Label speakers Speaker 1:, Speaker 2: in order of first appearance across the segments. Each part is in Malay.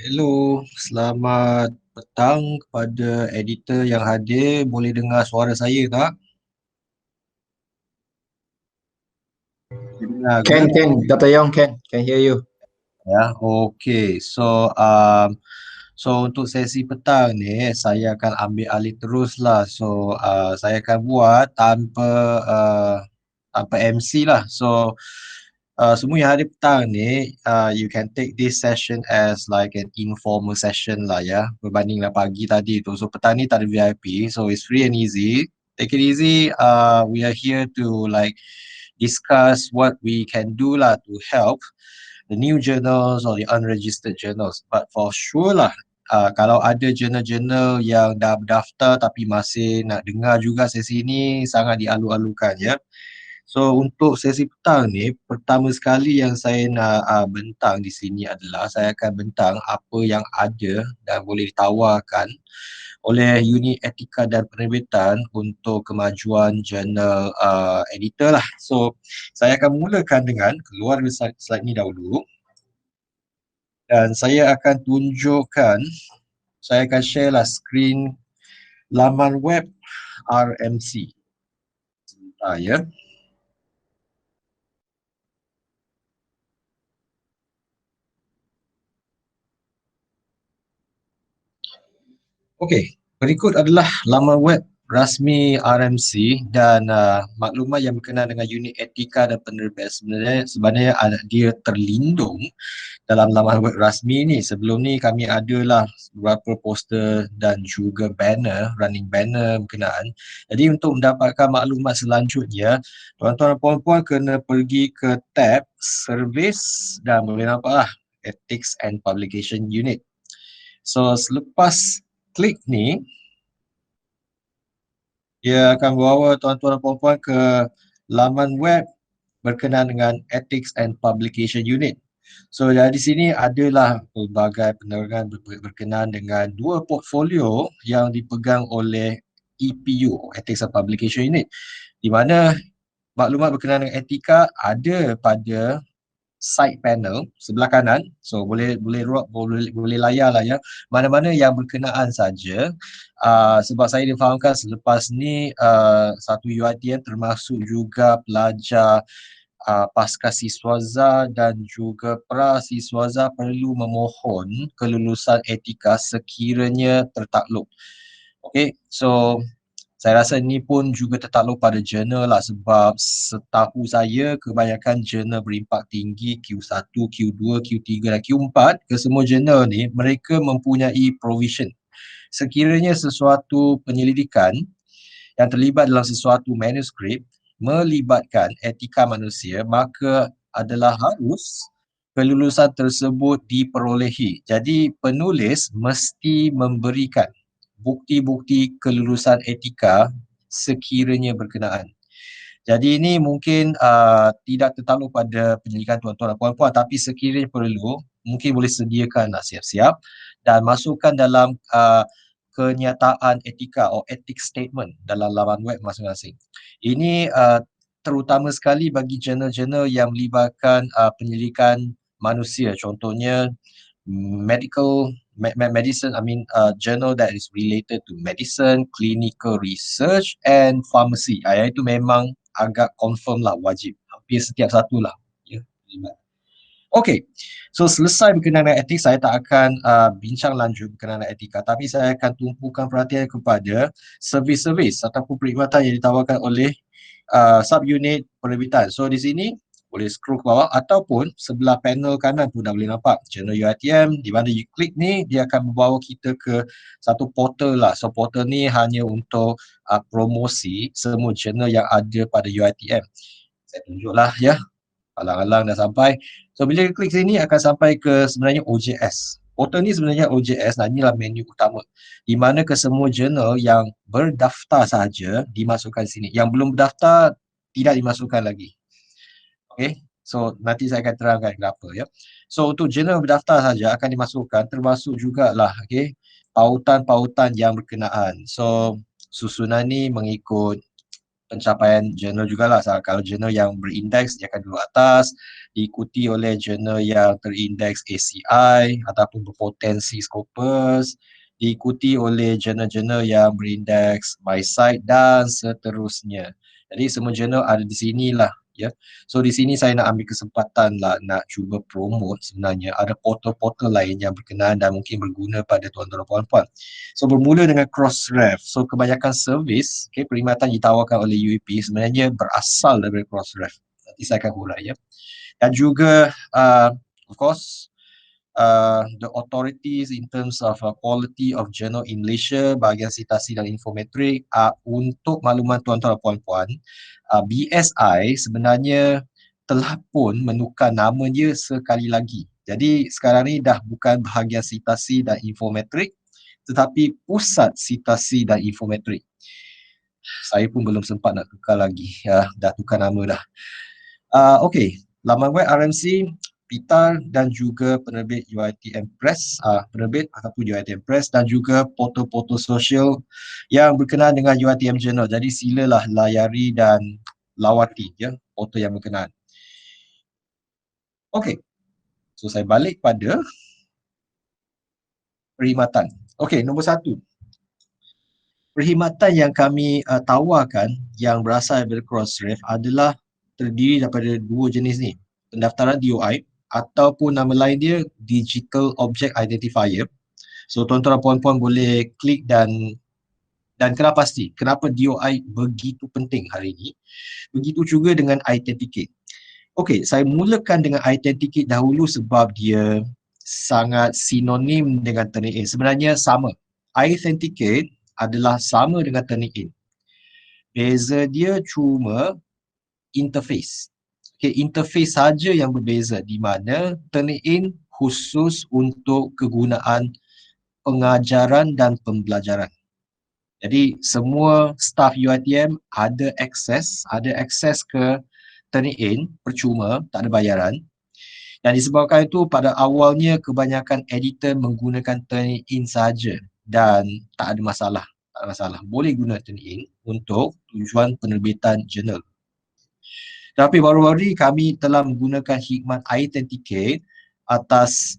Speaker 1: Hello, selamat petang kepada editor yang hadir. Boleh dengar suara saya tak? Boleh dengar ke?
Speaker 2: Can, Dr. Yong, can hear you.
Speaker 1: Ya, okey. So untuk sesi petang ni saya akan ambil alih terus lah. Saya akan buat tanpa MC lah. Semua yang ada petang ni, you can take this session as like an informal session lah ya, berbandinglah pagi tadi tu. So petang ni tak ada VIP, so it's free and easy. Take it easy. We are here to like discuss what we can do lah to help the new journals or the unregistered journals. But for sure lah, kalau ada jurnal-jurnal yang dah berdaftar tapi masih nak dengar juga sesi ni, sangat dialu-alukan ya. So untuk sesi petang ni, pertama sekali yang saya nak bentang di sini adalah saya akan bentang apa yang ada dan boleh ditawarkan oleh unit etika dan penerbitan untuk kemajuan jurnal editor lah. So saya akan mulakan dengan keluar dari slide ni dahulu dan saya akan tunjukkan, saya akan share lah skrin laman web RMC. Sebentar ya. Okey, berikut adalah laman web rasmi RMC dan maklumat yang berkenaan dengan unit etika dan penerbit sebenarnya dia terlindung dalam laman web rasmi ni. Sebelum ni kami adalah beberapa poster dan juga running banner berkenaan. Jadi untuk mendapatkan maklumat selanjutnya, tuan-tuan dan puan-puan kena pergi ke tab Service dan boleh nampak lah Ethics and Publication Unit. So selepas klik ni, dia akan bawa tuan-tuan dan puan-puan ke laman web berkenaan dengan Ethics and Publication Unit. So dari sini adalah pelbagai penerangan berkenaan dengan dua portfolio yang dipegang oleh EPU, Ethics and Publication Unit, di mana maklumat berkenaan dengan etika ada pada side panel sebelah kanan. So boleh layar lah ya, mana-mana yang berkenaan saja. Sebab saya difahamkan selepas ni satu UiTM termasuk juga pelajar pasca siswaza dan juga pra siswaza perlu memohon kelulusan etika sekiranya tertakluk. Okay, so saya rasa ni pun juga tertakluk pada jurnal lah, sebab setahu saya kebanyakan jurnal berimpak tinggi Q1, Q2, Q3 dan Q4, kesemua jurnal ni mereka mempunyai provision. Sekiranya sesuatu penyelidikan yang terlibat dalam sesuatu manuskrip melibatkan etika manusia, maka adalah harus kelulusan tersebut diperolehi. Jadi penulis mesti memberikan bukti-bukti kelulusan etika sekiranya berkenaan. Jadi ini mungkin tidak tertakluk pada penyelidikan tuan-tuan dan puan-puan, tapi sekiranya perlu, mungkin boleh sediakan siap-siap dan masukkan dalam kenyataan etika atau ethics statement dalam laman web masing-masing. Ini terutama sekali bagi jurnal-jurnal yang melibatkan penyelidikan manusia, contohnya medicine, journal that is related to medicine, clinical research and pharmacy. Yang itu memang agak confirm lah, wajib. Hampir setiap satu lah. Ya, okay, so selesai berkenaan dengan etik, saya tak akan bincang lanjut berkenaan dengan etika, tapi saya akan tumpukan perhatian kepada servis-servis ataupun perkhidmatan yang ditawarkan oleh subunit penerbitan. So di sini boleh scroll ke bawah ataupun sebelah panel kanan pun dah boleh nampak Journal UiTM, di mana you klik ni dia akan membawa kita ke satu portal lah. So portal ni hanya untuk promosi semua jurnal yang ada pada UiTM. Saya tunjuklah ya, alang-alang dah sampai. So bila klik sini akan sampai ke sebenarnya OJS. Portal ni sebenarnya OJS, nah inilah menu utama, di mana kesemua jurnal yang berdaftar sahaja dimasukkan sini. Yang belum berdaftar tidak dimasukkan lagi. Okay, so nanti saya akan terangkan kenapa ya. So untuk jurnal berdaftar saja akan dimasukkan, termasuk jugalah pautan-pautan yang berkenaan. So susunan ni mengikut pencapaian jurnal jugalah. Kalau jurnal yang berindeks dia akan duduk atas, diikuti oleh jurnal yang terindeks ACI ataupun berpotensi Scopus, diikuti oleh jurnal-jurnal yang berindeks MySite dan seterusnya. Jadi semua jurnal ada di sinilah, ya. So di sini saya nak ambil kesempatan lah nak cuba promote sebenarnya ada portal-portal lain yang berkenaan dan mungkin berguna pada tuan-tuan dan puan-puan. So bermula dengan Crossref. So kebanyakan servis, perkhidmatan ditawarkan oleh UAP sebenarnya berasal dari Crossref. Nanti saya akan hurai, ya. Dan juga of course the authorities in terms of quality of journal in Malaysia, bahagian sitasi dan infometrik. Untuk makluman tuan-tuan dan puan-puan, BSI sebenarnya telah pun menukar nama dia sekali lagi. Jadi sekarang ni dah bukan bahagian sitasi dan infometrik, tetapi pusat sitasi dan infometrik. Saya pun belum sempat nak tukar lagi, dah tukar nama dah. Okey, laman web RMC, PITAR dan juga penerbit UiTM Press, penerbit ataupun UiTM Press dan juga portal-portal sosial yang berkenaan dengan UiTM Journal. Jadi silalah layari dan lawati, ya, portal yang berkenaan. Okey, so saya balik pada perkhidmatan. Okey, nombor 1. Perkhidmatan yang kami tawarkan yang berasal dari Crossref adalah terdiri daripada 2 jenis ni. Pendaftaran DOI ataupun nama lain dia Digital Object Identifier. So tuan-tuan dan puan-puan boleh klik dan kena pasti kenapa DOI begitu penting hari ini. Begitu juga dengan Identicate. Okey, saya mulakan dengan Identicate dahulu sebab dia sangat sinonim dengan Turnitin. Sebenarnya sama. Identicate adalah sama dengan Turnitin. Beza dia cuma interface. Okay, interface saja yang berbeza, di mana Turnitin khusus untuk kegunaan pengajaran dan pembelajaran. Jadi semua staff UiTM ada akses ke Turnitin percuma, tak ada bayaran. Dan disebabkan itu pada awalnya kebanyakan editor menggunakan Turnitin saja dan tak ada masalah. Tak ada masalah. Boleh guna Turnitin untuk tujuan penerbitan jurnal. Tapi baru-baru ini kami telah menggunakan khidmat Identicate atas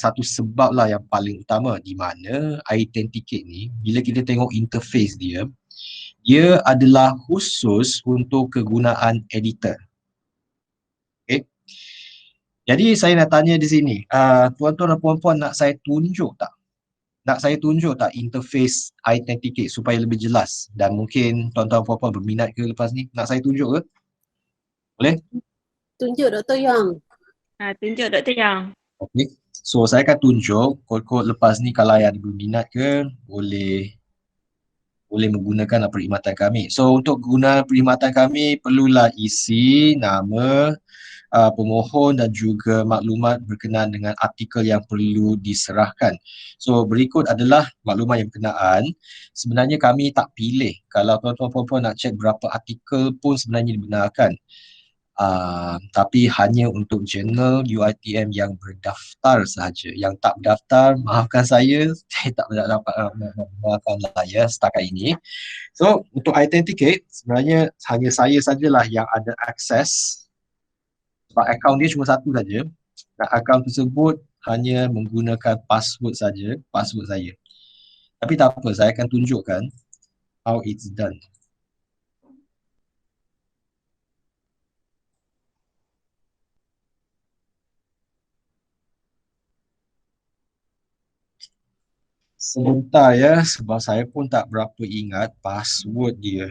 Speaker 1: satu sebab lah yang paling utama, di mana Identicate ni bila kita tengok interface dia, dia adalah khusus untuk kegunaan editor. Okay. Jadi saya nak tanya di sini, tuan-tuan dan puan-puan nak saya tunjuk tak? Nak saya tunjuk tak interface Identicate supaya lebih jelas? Dan mungkin tuan-tuan dan puan-puan berminat ke lepas ni? Nak saya tunjuk ke? Boleh?
Speaker 3: Tunjuk Dr. Yang.
Speaker 4: Tunjuk Dr. Yang.
Speaker 1: Okey. So saya akan tunjuk kod-kod lepas ni, kalau yang ada berminat ke boleh menggunakan perkhidmatan kami. So untuk guna perkhidmatan kami perlulah isi nama pemohon dan juga maklumat berkenaan dengan artikel yang perlu diserahkan. So berikut adalah maklumat yang berkenaan. Sebenarnya kami tak pilih, kalau tuan-tuan puan-puan nak cek berapa artikel pun sebenarnya dibenarkan. Tapi hanya untuk jurnal UiTM yang berdaftar sahaja. Yang tak berdaftar, maafkan saya tak dapat maafkanlah ya setakat ini. So untuk Identicate sebenarnya hanya saya sajalah yang ada akses, sebab akaun dia cuma satu saja. Dan akaun tersebut hanya menggunakan password saja, password saya. Tapi tak apa, saya akan tunjukkan how it's done. Sebentar ya, sebab saya pun tak berapa ingat password dia.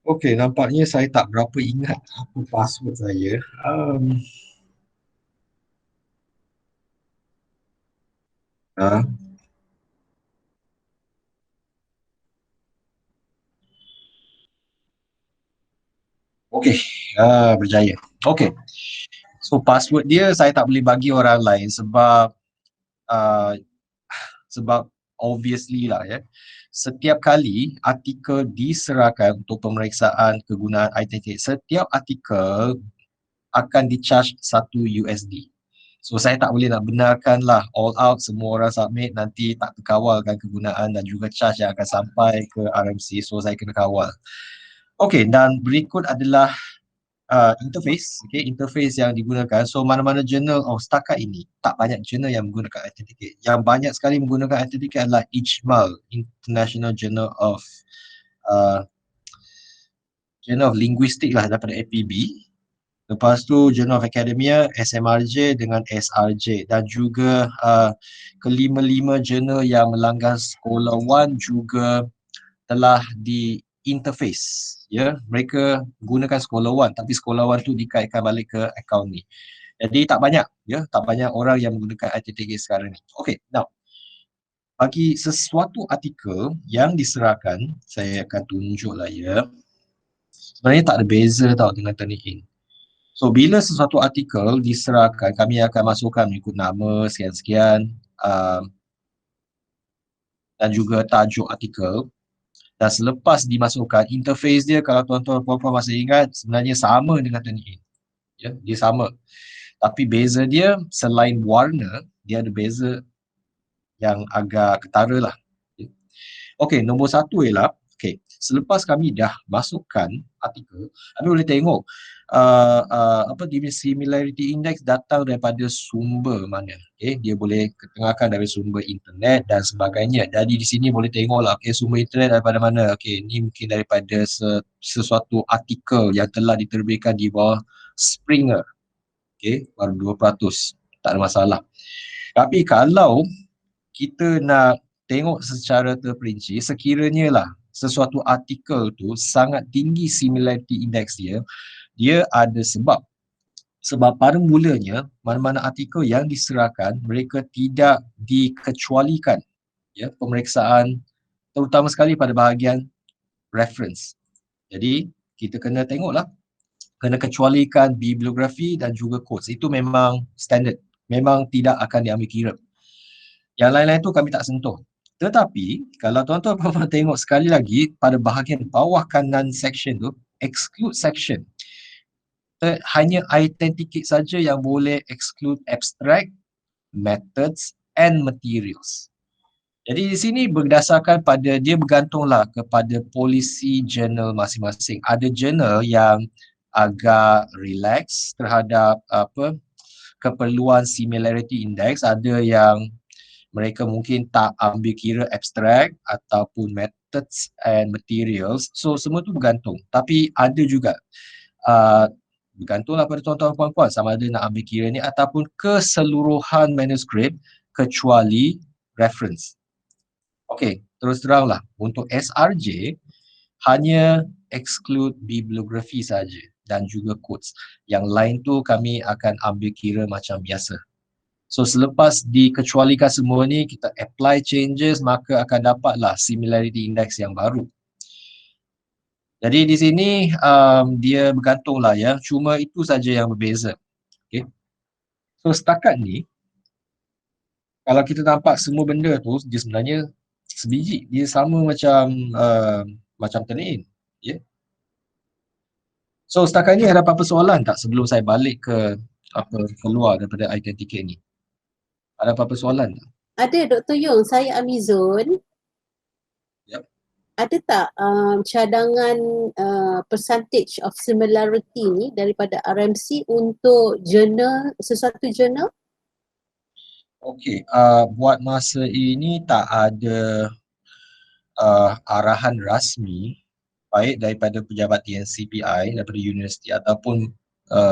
Speaker 1: Okey, nampaknya saya tak berapa ingat apa password saya. Ah. Okey, berjaya. Okey. So password dia saya tak boleh bagi orang lain sebab sebab obviously lah ya, setiap kali artikel diserahkan untuk pemeriksaan kegunaan identiti, setiap artikel akan di-charge $1. So saya tak boleh nak benarkan lah all out semua orang submit, nanti tak terkawalkan kegunaan dan juga charge yang akan sampai ke RMC, so saya kena kawal. Okey, dan berikut adalah interface, interface yang digunakan. So mana-mana jurnal, setakat ini tak banyak jurnal yang menggunakan Identicate. Yang banyak sekali menggunakan Identicate adalah IJMAL, International Journal of Linguistics lah, daripada APB. Lepas tu Journal of Academia, SMRJ dengan SRJ, dan juga kelima-lima jurnal yang melanggar Scholar One juga telah di interface, ya. Mereka gunakan Scholar One, tapi Scholar One tu dikaitkan balik ke akaun ni. Jadi tak banyak, ya, tak banyak orang yang menggunakan ITTK sekarang ni. Okay, now bagi sesuatu artikel yang diserahkan, saya akan tunjuklah ya. Sebenarnya tak ada beza tau dengan Turnitin. So bila sesuatu artikel diserahkan, kami akan masukkan mengikut nama sekian-sekian dan juga tajuk artikel. Dan selepas dimasukkan, interface dia kalau tuan-tuan puan-puan masih ingat, sebenarnya sama dengan Turnitin. Ya, dia sama. Tapi beza dia selain warna, dia ada beza yang agak ketara lah. Okey, nombor satu ialah, selepas kami dah masukkan artikel, kami boleh tengok dia similarity index datang daripada sumber mana. Dia boleh ketengahkan dari sumber internet dan sebagainya. Jadi di sini boleh tengoklah, sumber internet daripada mana. Ini mungkin daripada sesuatu artikel yang telah diterbitkan di bawah Springer. Baru 2%, tak ada masalah. Tapi kalau kita nak tengok secara terperinci, sekiranya lah sesuatu artikel tu sangat tinggi similarity index dia ada sebab. Sebab pada mulanya, mana-mana artikel yang diserahkan, mereka tidak dikecualikan, ya, pemeriksaan, terutama sekali pada bahagian reference. Jadi, kita kena tengoklah, kena kecualikan bibliografi dan juga quotes. Itu memang standard, memang tidak akan diambil kira. Yang lain-lain tu kami tak sentuh. Tetapi, kalau tuan-tuan tengok sekali lagi, pada bahagian bawah kanan section tu, exclude section. Hanya Identicate saja yang boleh exclude abstract, methods and materials. Jadi di sini berdasarkan pada, dia bergantunglah kepada polisi jurnal masing-masing. Ada jurnal yang agak relax terhadap keperluan similarity index, ada yang mereka mungkin tak ambil kira abstract ataupun methods and materials. So semua tu bergantung. Tapi ada juga bergantunglah pada tuan-tuan puan-puan sama ada nak ambil kira ni ataupun keseluruhan manuskrip kecuali reference. Okey, terus teranglah, untuk SRJ hanya exclude bibliografi saja dan juga quotes. Yang lain tu kami akan ambil kira macam biasa. So selepas dikecualikan semua ni, kita apply changes, maka akan dapatlah similarity index yang baru. Jadi di sini dia bergantunglah ya, cuma itu saja yang berbeza. So setakat ni, kalau kita nampak semua benda tu, dia sebenarnya sebiji, dia sama macam Turnitin. So setakat ni ada apa-apa soalan tak sebelum saya balik ke keluar daripada Identicate ni? Ada apa-apa soalan tak?
Speaker 3: Ada Dr. Yong, saya Amizon.
Speaker 1: Yep.
Speaker 3: Ada tak cadangan percentage of similarity ni daripada RMC untuk jurnal, sesuatu jurnal?
Speaker 1: Okey, buat masa ini tak ada arahan rasmi baik daripada pejabat TNCPI, daripada universiti ataupun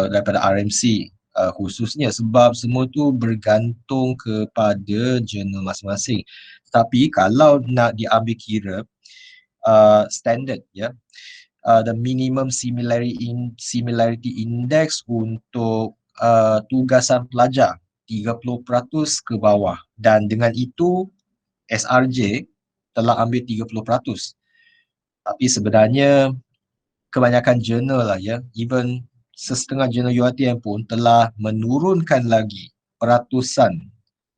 Speaker 1: daripada RMC khususnya, sebab semua tu bergantung kepada jurnal masing-masing. Tapi kalau nak diambil kira standard, ya, the minimum similarity index untuk tugasan pelajar 30% ke bawah, dan dengan itu SRJ telah ambil 30%. Tapi sebenarnya kebanyakan jurnal lah ya, even setengah jurnal UiTM pun telah menurunkan lagi peratusan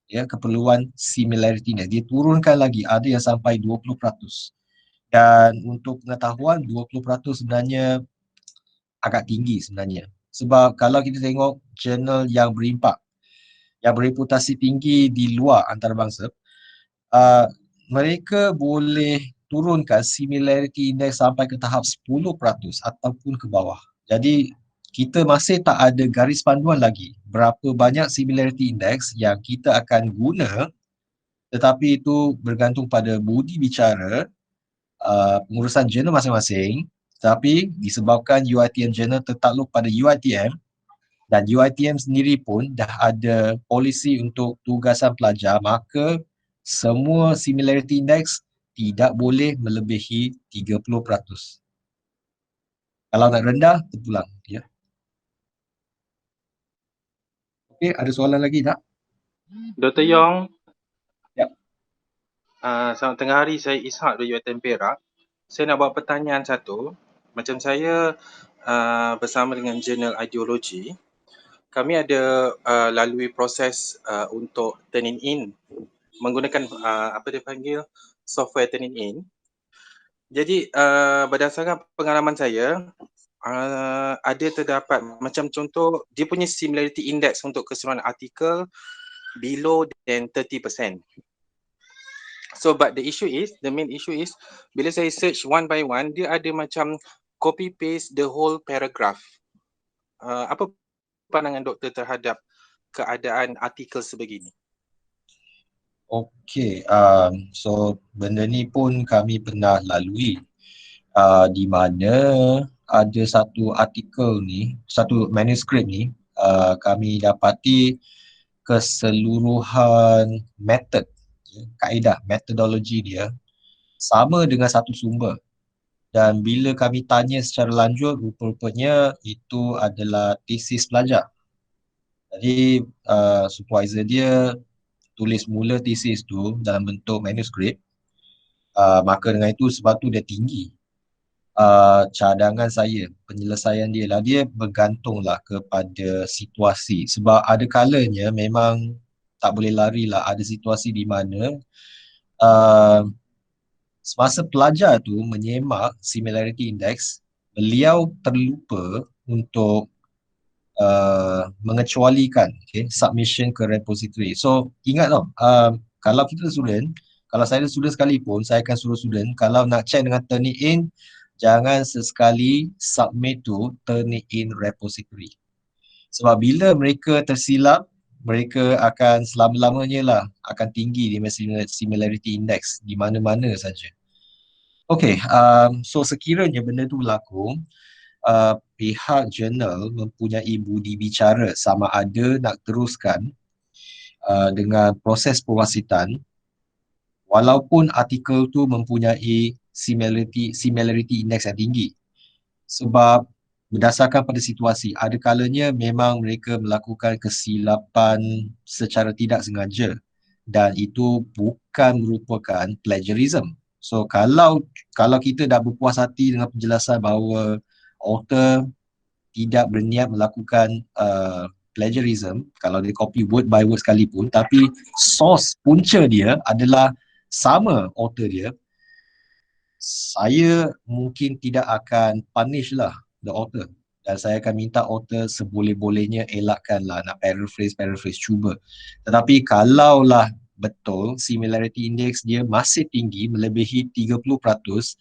Speaker 1: keperluan similarity index. Dia turunkan lagi, ada yang sampai 20%. Dan untuk pengetahuan 20% sebenarnya agak tinggi sebenarnya. Sebab kalau kita tengok jurnal yang berimpak, yang bereputasi tinggi di luar antarabangsa, mereka boleh turunkan similarity index sampai ke tahap 10% ataupun ke bawah. Jadi kita masih tak ada garis panduan lagi berapa banyak similarity index yang kita akan guna, tetapi itu bergantung pada budi bicara pengurusan jurnal masing-masing. Tapi disebabkan UiTM Journal tertakluk pada UiTM dan UiTM sendiri pun dah ada polisi untuk tugasan pelajar, maka semua similarity index tidak boleh melebihi 30%. Kalau nak rendah, terpulang. Ya. Okey, ada soalan lagi tak?
Speaker 5: Dr. Yong,
Speaker 1: Ya.
Speaker 5: selamat tengah hari, saya Ishak dari UiTM Perak. Saya nak buat pertanyaan satu. Macam saya bersama dengan jurnal ideologi, kami ada lalui proses untuk turning in menggunakan apa dia panggil software turning in. Jadi berdasarkan pengalaman saya, ada terdapat macam contoh dia punya similarity index untuk keseluruhan artikel below than 30%. So but the main issue is bila saya search one by one, dia ada macam copy paste the whole paragraph. Apa pandangan doktor terhadap keadaan artikel sebegini?
Speaker 1: Okey, so benda ni pun kami pernah lalui, di mana ada satu artikel ni, satu manuskrip ni, kami dapati keseluruhan method, kaedah, metodologi dia sama dengan satu sumber. Dan bila kami tanya secara lanjut, rupa-rupanya itu adalah tesis pelajar. Jadi supervisor dia tulis mula tesis tu dalam bentuk manuskrip, maka dengan itu sebab tu dia tinggi. Cadangan saya, penyelesaian dia lah, dia bergantunglah kepada situasi. Sebab ada kalanya memang tak boleh lari lah, ada situasi di mana semasa pelajar tu menyemak similarity index, beliau terlupa untuk mengecualikan submission ke repository. So ingat tau, kalau kita student, kalau saya student sekalipun, saya akan suruh student kalau nak check dengan Turnitin, jangan sesekali submit to Turnitin repository. Sebab bila mereka tersilap, mereka akan selama-lamanya lah akan tinggi di similarity index di mana-mana saja. Okay, so sekiranya benda tu berlaku, pihak jurnal mempunyai budi bicara sama ada nak teruskan dengan proses pewasitan walaupun artikel tu mempunyai similarity index yang tinggi. Sebab berdasarkan pada situasi, ada kalanya memang mereka melakukan kesilapan secara tidak sengaja dan itu bukan merupakan plagiarism. So kalau kita dah berpuas hati dengan penjelasan bahawa author tidak berniat melakukan plagiarism, kalau dia copy word by word sekalipun, tapi source punca dia adalah sama author dia, saya mungkin tidak akan punish lah the author. Dan saya akan minta author seboleh-bolehnya elakkanlah nak paraphrase, cuba. Tetapi kalaulah betul similarity index dia masih tinggi melebihi 30%,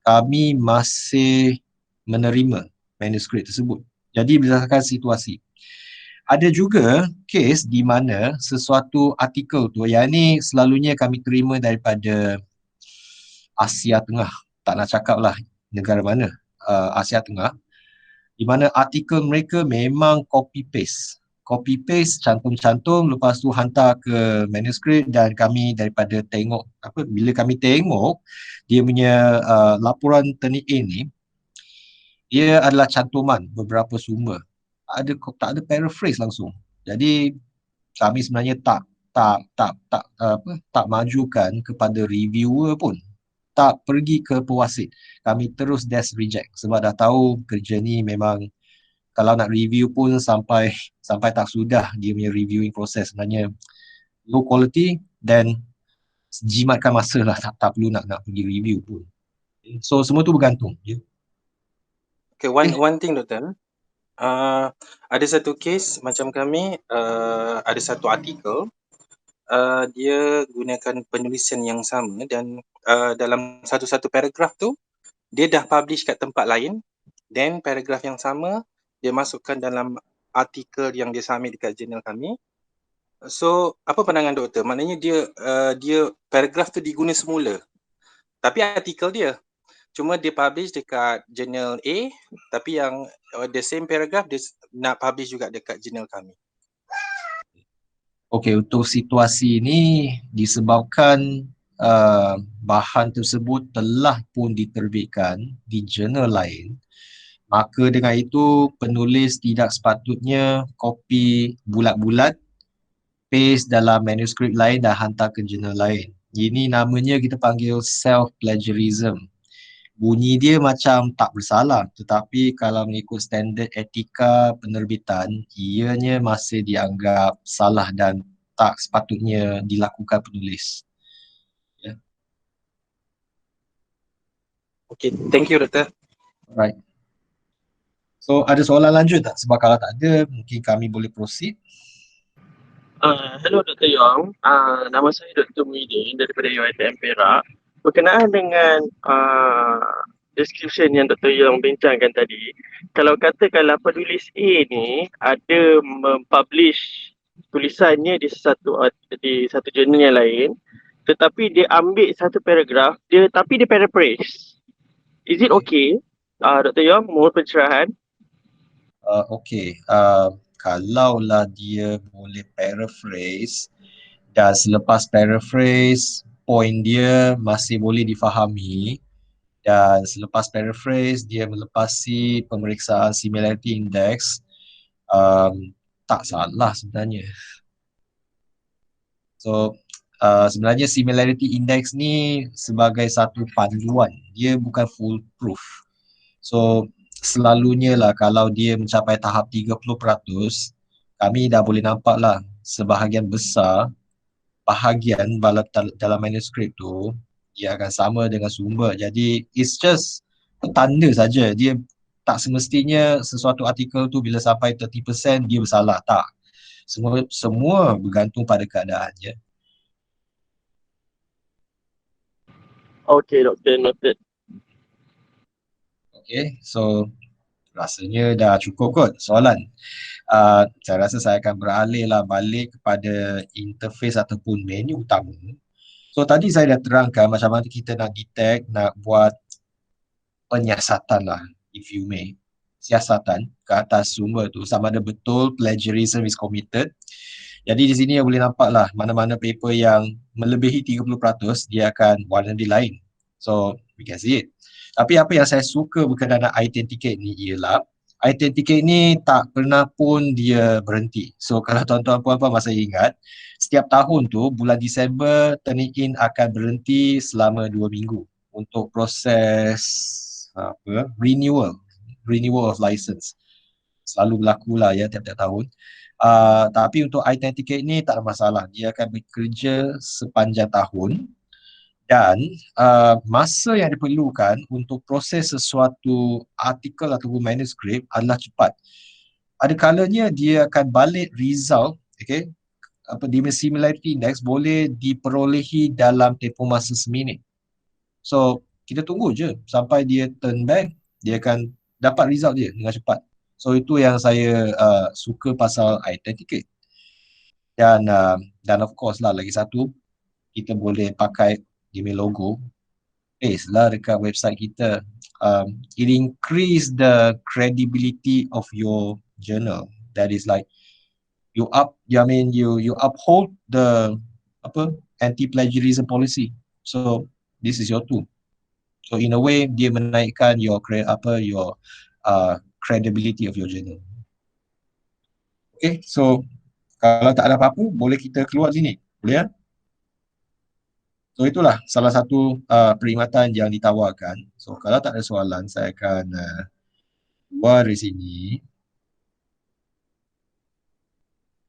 Speaker 1: kami masih menerima manuskrip tersebut. Jadi berdasarkan situasi. Ada juga kes di mana sesuatu artikel tu, yang ni selalunya kami terima daripada Asia Tengah, tak nak cakap lah negara mana, Asia Tengah, di mana artikel mereka memang copy paste, cantum-cantum, lepas tu hantar ke manuskrip dan kami daripada tengok, bila kami tengok dia punya laporan Turnitin ni, dia adalah cantuman beberapa sumber, tak ada paraphrase langsung. Jadi kami sebenarnya tak majukan kepada reviewer pun, tak pergi ke pewasit, kami terus desk reject sebab dah tahu kerja ni memang kalau nak review pun sampai tak sudah dia punya reviewing proses, sebenarnya low quality, then jimatkan masa lah, tak perlu nak pergi review pun. So semua tu bergantung.
Speaker 5: Okay, one thing Doktor. Ada satu kes macam kami, ada satu artikel, dia gunakan penulisan yang sama dan dalam satu-satu paragraf tu dia dah publish kat tempat lain, then paragraf yang sama dia masukkan dalam artikel yang dia submit dekat jurnal kami. So apa pandangan doktor? Maknanya dia paragraf tu diguna semula, tapi artikel dia cuma dia publish dekat jurnal A, tapi yang the same paragraph dia nak publish juga dekat jurnal kami.
Speaker 1: Okey, untuk situasi ini disebabkan bahan tersebut telah pun diterbitkan di jurnal lain, maka dengan itu penulis tidak sepatutnya copy bulat-bulat, paste dalam manuskrip lain dan hantar ke jurnal lain. Ini namanya kita panggil self-plagiarism. Bunyi dia macam tak bersalah, tetapi kalau mengikut standard etika penerbitan, ianya masih dianggap salah dan tak sepatutnya dilakukan penulis.
Speaker 5: Okay, thank you doktor.
Speaker 1: Right. So ada soalan lanjut tak? Sebab kalau tak ada, mungkin kami boleh proceed.
Speaker 6: Hello Dr. Yong, nama saya Dr. Muhyiddin daripada UiTM Perak. Berkenaan dengan description yang Dr. Yong bincangkan tadi, kalau katakanlah penulis A ni ada mempublish tulisannya di satu jurnal yang lain, tetapi dia ambil satu paragraf, tapi dia paraphrase. Is it okay? Dr. Yong, mohon pencerahan.
Speaker 1: Okay. Kalaulah dia boleh paraphrase dan selepas paraphrase point dia masih boleh difahami dan selepas paraphrase dia melepasi pemeriksaan similarity index, tak salah sebenarnya. So sebenarnya similarity index ni sebagai satu panduan, dia bukan foolproof. So selalunya lah kalau dia mencapai tahap 30%, kami dah boleh nampak lah sebahagian besar bahagian dalam manuskrip tu dia akan sama dengan sumber. Jadi it's just petanda saja. Dia tak semestinya sesuatu artikel tu bila sampai 30% dia bersalah. Tak. Semua bergantung pada keadaannya.
Speaker 6: Okay, Dr. Noted.
Speaker 1: Okay, so rasanya dah cukup kot soalan. Saya rasa saya akan beralih lah balik kepada interface ataupun menu utama. So tadi saya dah terangkan macam mana kita nak detect, nak buat penyiasatan lah, if you may. Siasatan ke atas sumber tu sama ada betul plagiarism is committed. Jadi di sini yang boleh nampak lah mana-mana paper yang melebihi 30% dia akan warna di lain. So we can see it. Tapi apa yang saya suka berkenaan iTankTK ni ialah iTankTK ni tak pernah pun dia berhenti. So kalau tuan-tuan puan-puan masih ingat, setiap tahun tu bulan Disember Turnitin akan berhenti selama 2 minggu untuk proses renewal of license. Selalu berlaku lah ya tiap-tiap tahun. Tapi untuk iTankTK ni tak ada masalah. Dia akan bekerja sepanjang tahun dan masa yang diperlukan untuk proses sesuatu artikel ataupun manuskrip adalah cepat. Ada kalanya dia akan balik result, okay, similarity index boleh diperolehi dalam tempoh masa seminit. So kita tunggu je sampai dia turn back, dia akan dapat result dia dengan cepat. So itu yang saya suka pasal iTankTK. Dan of course lah lagi satu, kita boleh pakai email logo, paste lah dekat website kita. It increase the credibility of your journal. That is like you uphold the anti-plagiarism policy. So this is your tool. So in a way dia menaikkan your credibility of your journal. Okay, so kalau tak ada apa-apa boleh kita keluar sini. Boleh ya? So itulah salah satu perkhidmatan yang ditawarkan. So kalau tak ada soalan saya akan keluar dari sini.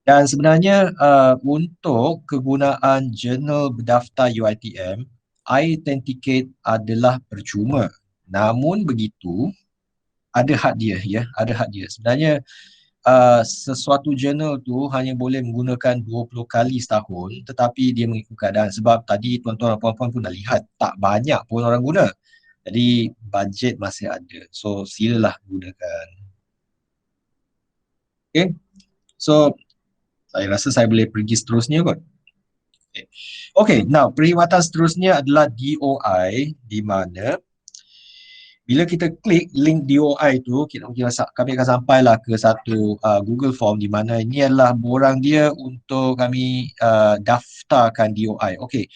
Speaker 1: Dan sebenarnya untuk kegunaan jurnal berdaftar UiTM, iAuthenticate adalah percuma. Namun begitu, ada had dia ya, ada had dia. Sebenarnya sesuatu jurnal tu hanya boleh menggunakan 20 kali setahun, tetapi dia mengikut keadaan. Sebab tadi tuan-tuan dan puan-puan pun dah lihat, tak banyak pun orang guna. Jadi bajet masih ada. So silalah gunakan. Okay. So saya rasa saya boleh pergi seterusnya kot. Okay, now perkhidmatan seterusnya adalah DOI, di mana bila kita klik link DOI tu, kami akan sampailah ke satu Google Form di mana ini adalah borang dia untuk kami daftarkan DOI. Okay,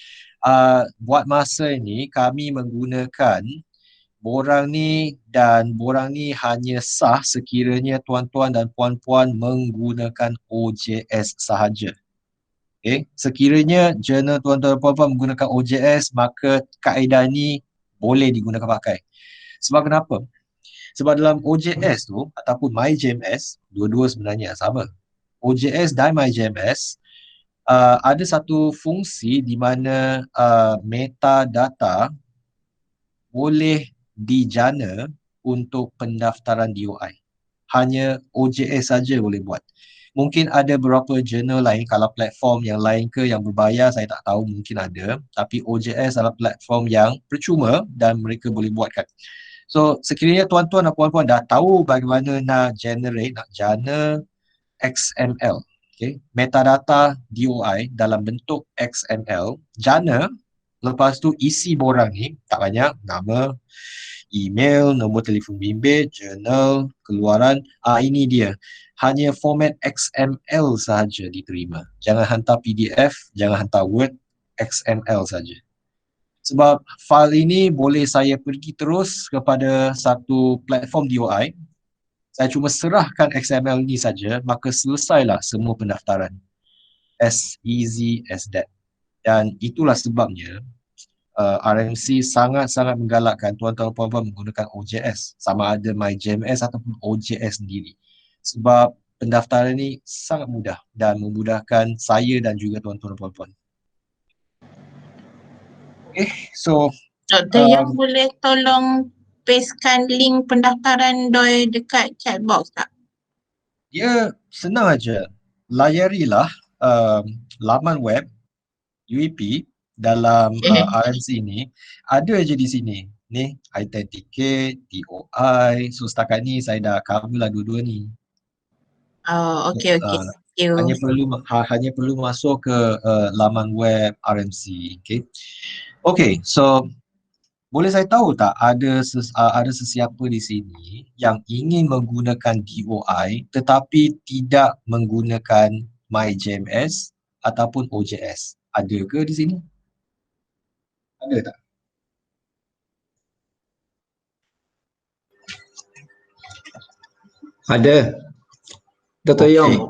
Speaker 1: buat masa ini kami menggunakan borang ni, dan borang ni hanya sah sekiranya tuan-tuan dan puan-puan menggunakan OJS sahaja. Okay. Sekiranya jurnal tuan-tuan dan puan-puan menggunakan OJS, maka kaedah ni boleh digunakan pakai. Sebab kenapa? Sebab dalam OJS tu ataupun MyJMS, dua-dua sebenarnya sama. OJS dan MyJMS ada satu fungsi di mana metadata boleh dijana untuk pendaftaran DOI. Hanya OJS saja boleh buat. Mungkin ada beberapa jurnal lain, kalau platform yang lain ke yang berbayar saya tak tahu, mungkin ada. Tapi OJS adalah platform yang percuma dan mereka boleh buatkan. So sekiranya tuan-tuan dan puan-puan dah tahu bagaimana nak jana XML, okay, metadata DOI dalam bentuk XML, jana, lepas tu isi borang ni, tak banyak, nama, email, nombor telefon bimbit, jurnal, keluaran, ini dia. Hanya format XML sahaja diterima. Jangan hantar PDF, jangan hantar Word, XML saja. Sebab file ini boleh saya pergi terus kepada satu platform DOI. Saya cuma serahkan XML ini saja, maka selesailah semua pendaftaran. As easy as that. Dan itulah sebabnya RMC sangat-sangat menggalakkan tuan-tuan dan puan-puan menggunakan OJS, sama ada MyJMS ataupun OJS sendiri. Sebab pendaftaran ini sangat mudah dan memudahkan saya dan juga tuan-tuan dan puan-puan. Okay, so
Speaker 7: Dr. Yang boleh tolong pastekan link pendaftaran DOI dekat chat box tak?
Speaker 1: dia senang aja. Layarilah laman web UEP dalam RMC ni. Ada je di sini. Ni, iAuthenticate, DOI. So setakat ni saya dah cover lah dua-dua ni.
Speaker 7: Oh, okay. Thank you.
Speaker 1: Hanya perlu masuk ke laman web RMC. Okay, so boleh saya tahu tak ada sesiapa di sini yang ingin menggunakan DOI tetapi tidak menggunakan MyJMS ataupun OJS? Ada ke di sini? Ada tak?
Speaker 2: Ada. Dr.
Speaker 1: Okay.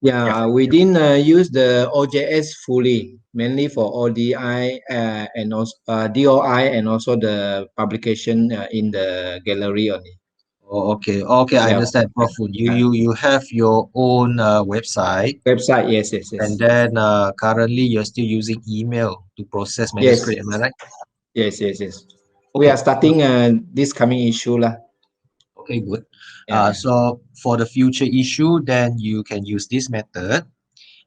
Speaker 2: Yong, we didn't use the OJS fully, mainly for ODI and also DOI and also the publication in the gallery only.
Speaker 1: Oh, okay. I understand, Prof. You have your own website.
Speaker 2: Website, yes.
Speaker 1: And then currently you're still using email to process manuscript, am I right?
Speaker 2: Yes. We are starting this coming issue lah.
Speaker 1: Okay, good.
Speaker 2: Yeah.
Speaker 1: So for the future issue, then you can use this method.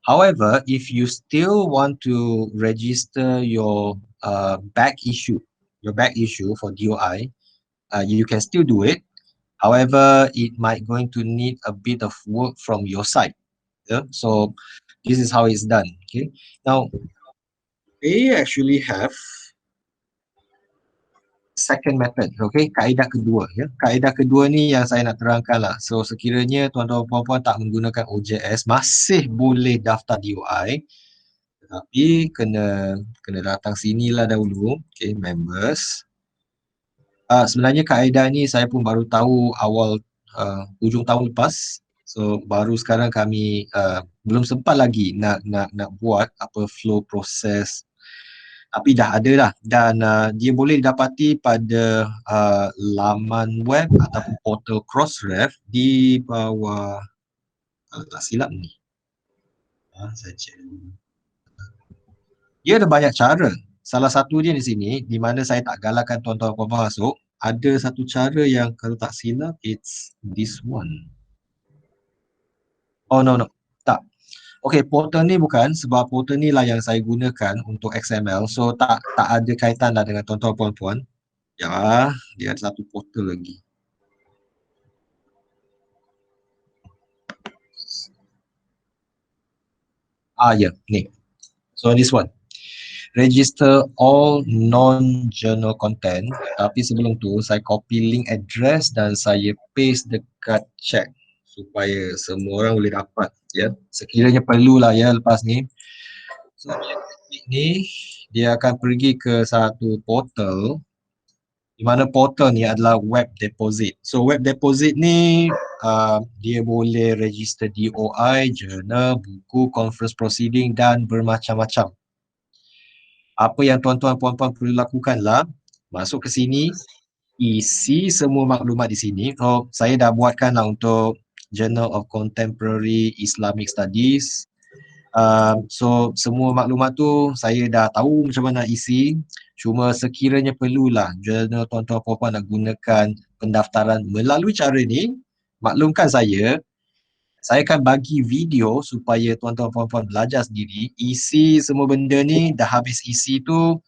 Speaker 1: However, if you still want to register your back issue for DOI, you can still do it. However, it might going to need a bit of work from your side. Yeah? So this is how it's done. Okay. Now, we actually have second method, okay, kaedah kedua ya. Kaedah kedua ni yang saya nak terangkan lah. So sekiranya tuan-tuan puan-puan tak menggunakan OJS, masih boleh daftar DOI, tetapi kena datang sinilah dahulu, okay, members. Sebenarnya kaedah ni saya pun baru tahu awal hujung tahun lepas. So baru sekarang kami belum sempat lagi nak buat apa flow proses. Tapi dah ada dah, dan dia boleh didapati pada laman web ataupun portal Crossref di bawah, kalau tak silap ni. Saya cek dulu. Dia ada banyak cara. Salah satu dia di sini, di mana saya tak galakkan tuan-tuan puan-puan masuk, ada satu cara yang kalau tak silap, it's this one. Oh no, tak. Okay, portal ni bukan, sebab portal ni lah yang saya gunakan untuk XML, so tak ada kaitan lah dengan tuan-tuan puan-puan. Ya, dia ada satu portal lagi. Ya, ni. So this one. Register all non-journal content, tapi sebelum tu saya copy link address dan saya paste dekat chat supaya semua orang boleh dapat, ya. Sekiranya perlulah ya lepas ni. So bila klik ni, dia akan pergi ke satu portal, di mana portal ni adalah web deposit. So web deposit ni dia boleh register DOI, journal, buku, conference proceeding dan bermacam-macam. Apa yang tuan-tuan puan-puan perlu lakukanlah, masuk ke sini, isi semua maklumat di sini. So saya dah buatkanlah untuk Journal of Contemporary Islamic Studies. So semua maklumat tu saya dah tahu macam mana isi. Cuma sekiranya perlulah jurnal tuan-tuan puan-puan nak gunakan pendaftaran melalui cara ni, maklumkan saya akan bagi video supaya tuan-tuan puan-puan belajar sendiri. Isi semua benda ni, dah habis isi tu,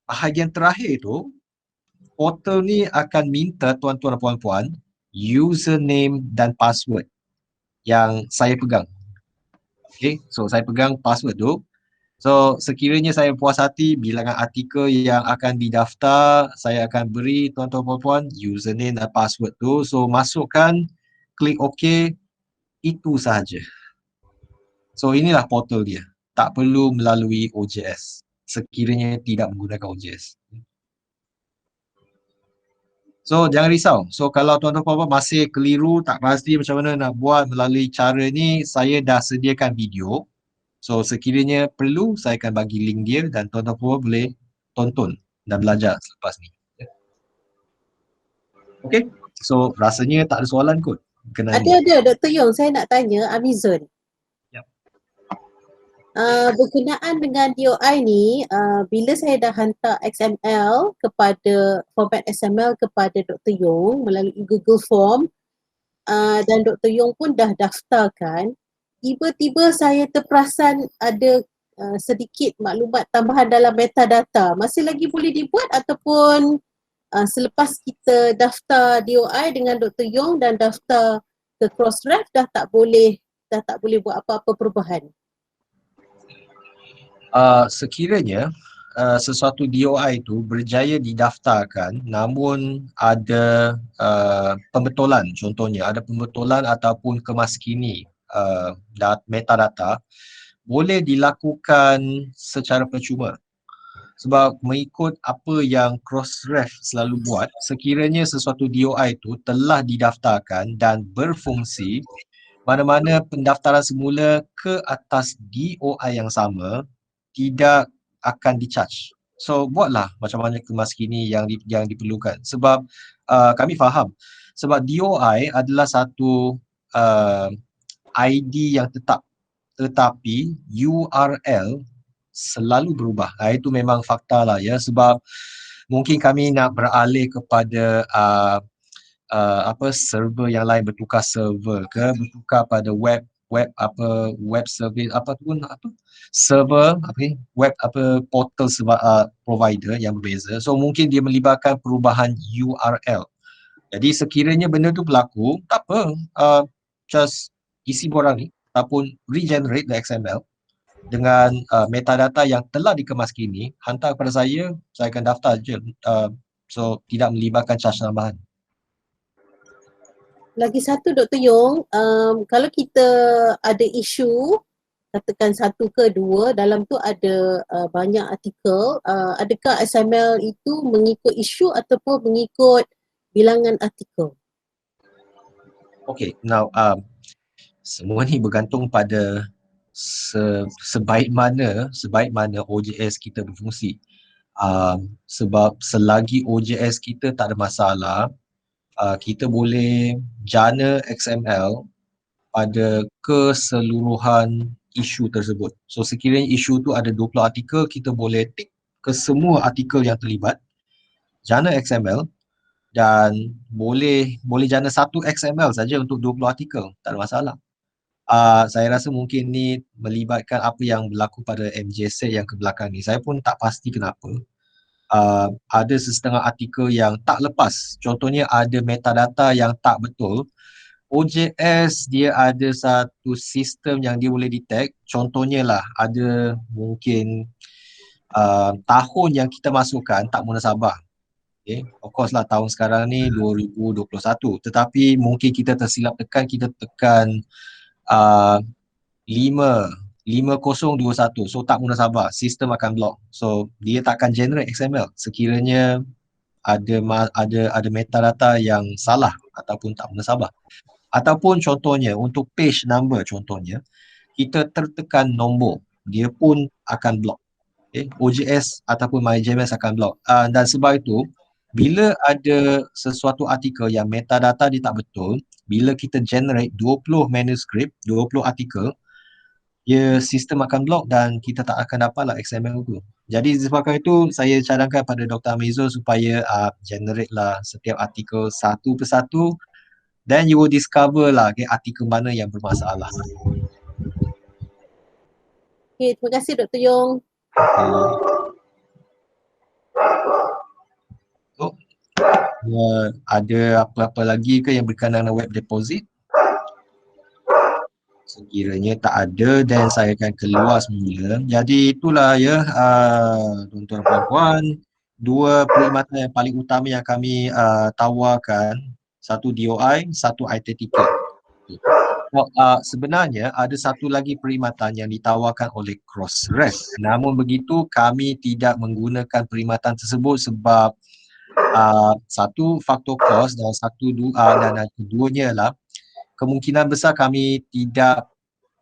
Speaker 1: bahagian terakhir tu, portal ni akan minta tuan-tuan dan puan-puan username dan password yang saya pegang. Okay, so saya pegang password tu. So sekiranya saya puas hati bilangan artikel yang akan didaftar, saya akan beri tuan-tuan puan-puan username dan password tu. So masukkan, klik OK, itu sahaja. So inilah portal dia. Tak perlu melalui OJS sekiranya tidak menggunakan OJS. So jangan risau. So kalau tuan-tuan puan-puan masih keliru, tak pasti macam mana nak buat melalui cara ni, saya dah sediakan video. So sekiranya perlu, saya akan bagi link dia dan tuan-tuan puan boleh tonton dan belajar selepas ni. Okay, so rasanya tak ada soalan kot berkenaan ni.
Speaker 3: Ada Dr. Yong, saya nak tanya Amazon.
Speaker 1: Yep.
Speaker 3: Berkenaan dengan DOI ni, bila saya dah hantar XML kepada format XML kepada Dr. Yong melalui Google Form, dan Dr. Yong pun dah daftarkan, tiba-tiba saya terperasan ada sedikit maklumat tambahan dalam metadata. Masih lagi boleh dibuat ataupun selepas kita daftar DOI dengan Dr. Yong dan daftar ke Crossref dah tak boleh buat apa-apa perubahan?
Speaker 1: Sekiranya sesuatu DOI itu berjaya didaftarkan namun ada pembetulan, contohnya ada pembetulan ataupun kemaskini metadata, boleh dilakukan secara percuma. Sebab mengikut apa yang Crossref selalu buat, sekiranya sesuatu DOI itu telah didaftarkan dan berfungsi, mana-mana pendaftaran semula ke atas DOI yang sama tidak akan di-charge. So buatlah macam mana kemaskini yang diperlukan. Sebab kami faham, sebab DOI adalah satu ID yang tetap, tetapi URL selalu berubah. Itu memang fakta lah ya, sebab mungkin kami nak beralih kepada server yang lain, bertukar server ke, bertukar pada web service server web portal provider yang berbeza. So mungkin dia melibatkan perubahan URL. Jadi sekiranya benda tu berlaku, tak apa, just isi borang ni ataupun regenerate the XML dengan metadata yang telah dikemas kini, hantar kepada saya akan daftar je. So tidak melibatkan charge tambahan.
Speaker 3: Lagi satu Dr. Yong, kalau kita ada isu, katakan satu ke dua, dalam tu ada banyak artikel, adakah XML itu mengikut isu ataupun mengikut bilangan artikel?
Speaker 1: Okay, now semua ni bergantung pada sebaik mana OJS kita berfungsi. Sebab selagi OJS kita tak ada masalah, kita boleh jana XML pada keseluruhan isu tersebut. So sekiranya isu tu ada 20 artikel, kita boleh tick ke semua artikel yang terlibat, jana XML, dan boleh jana satu XML saja untuk 20 artikel, tak ada masalah. Saya rasa mungkin ni melibatkan apa yang berlaku pada MJSET yang ke belakang ni. Saya pun tak pasti kenapa. Ada sesetengah artikel yang tak lepas. Contohnya ada metadata yang tak betul. OJS dia ada satu sistem yang dia boleh detect. Contohnya lah, ada mungkin tahun yang kita masukkan tak munasabah. Okay. Of course lah tahun sekarang ni 2021. Tetapi mungkin kita tersilap tekan, kita tekan 5021. So tak munasabah, sistem akan block. So dia tak akan generate XML sekiranya ada metadata yang salah ataupun tak munasabah. Ataupun contohnya untuk page number contohnya, kita tertekan nombor, dia pun akan block. Okay. OJS ataupun MyJMS akan block. Dan sebab itu, bila ada sesuatu artikel yang metadata dia tak betul, bila kita generate 20 manuskrip, 20 artikel, ya sistem akan block dan kita tak akan dapatlah XML tu. Jadi disebabkan itu saya cadangkan pada Dr. Amizul supaya generate lah setiap artikel satu persatu, then you will discover lah artikel mana yang bermasalah.
Speaker 3: Okay, terima kasih Dr. Yong.
Speaker 1: Ada apa-apa lagi ke yang berkenaan dengan web deposit? Sekiranya tak ada, dan saya akan keluar semula. Jadi itulah ya, tuan-tuan dan puan-puan, dua perkhidmatan yang paling utama yang kami tawarkan, satu DOI, satu IT ticket. Sebenarnya ada satu lagi perkhidmatan yang ditawarkan oleh Crossref. Namun begitu, kami tidak menggunakan perkhidmatan tersebut sebab satu faktor kos dan dan keduanya lah kemungkinan besar kami tidak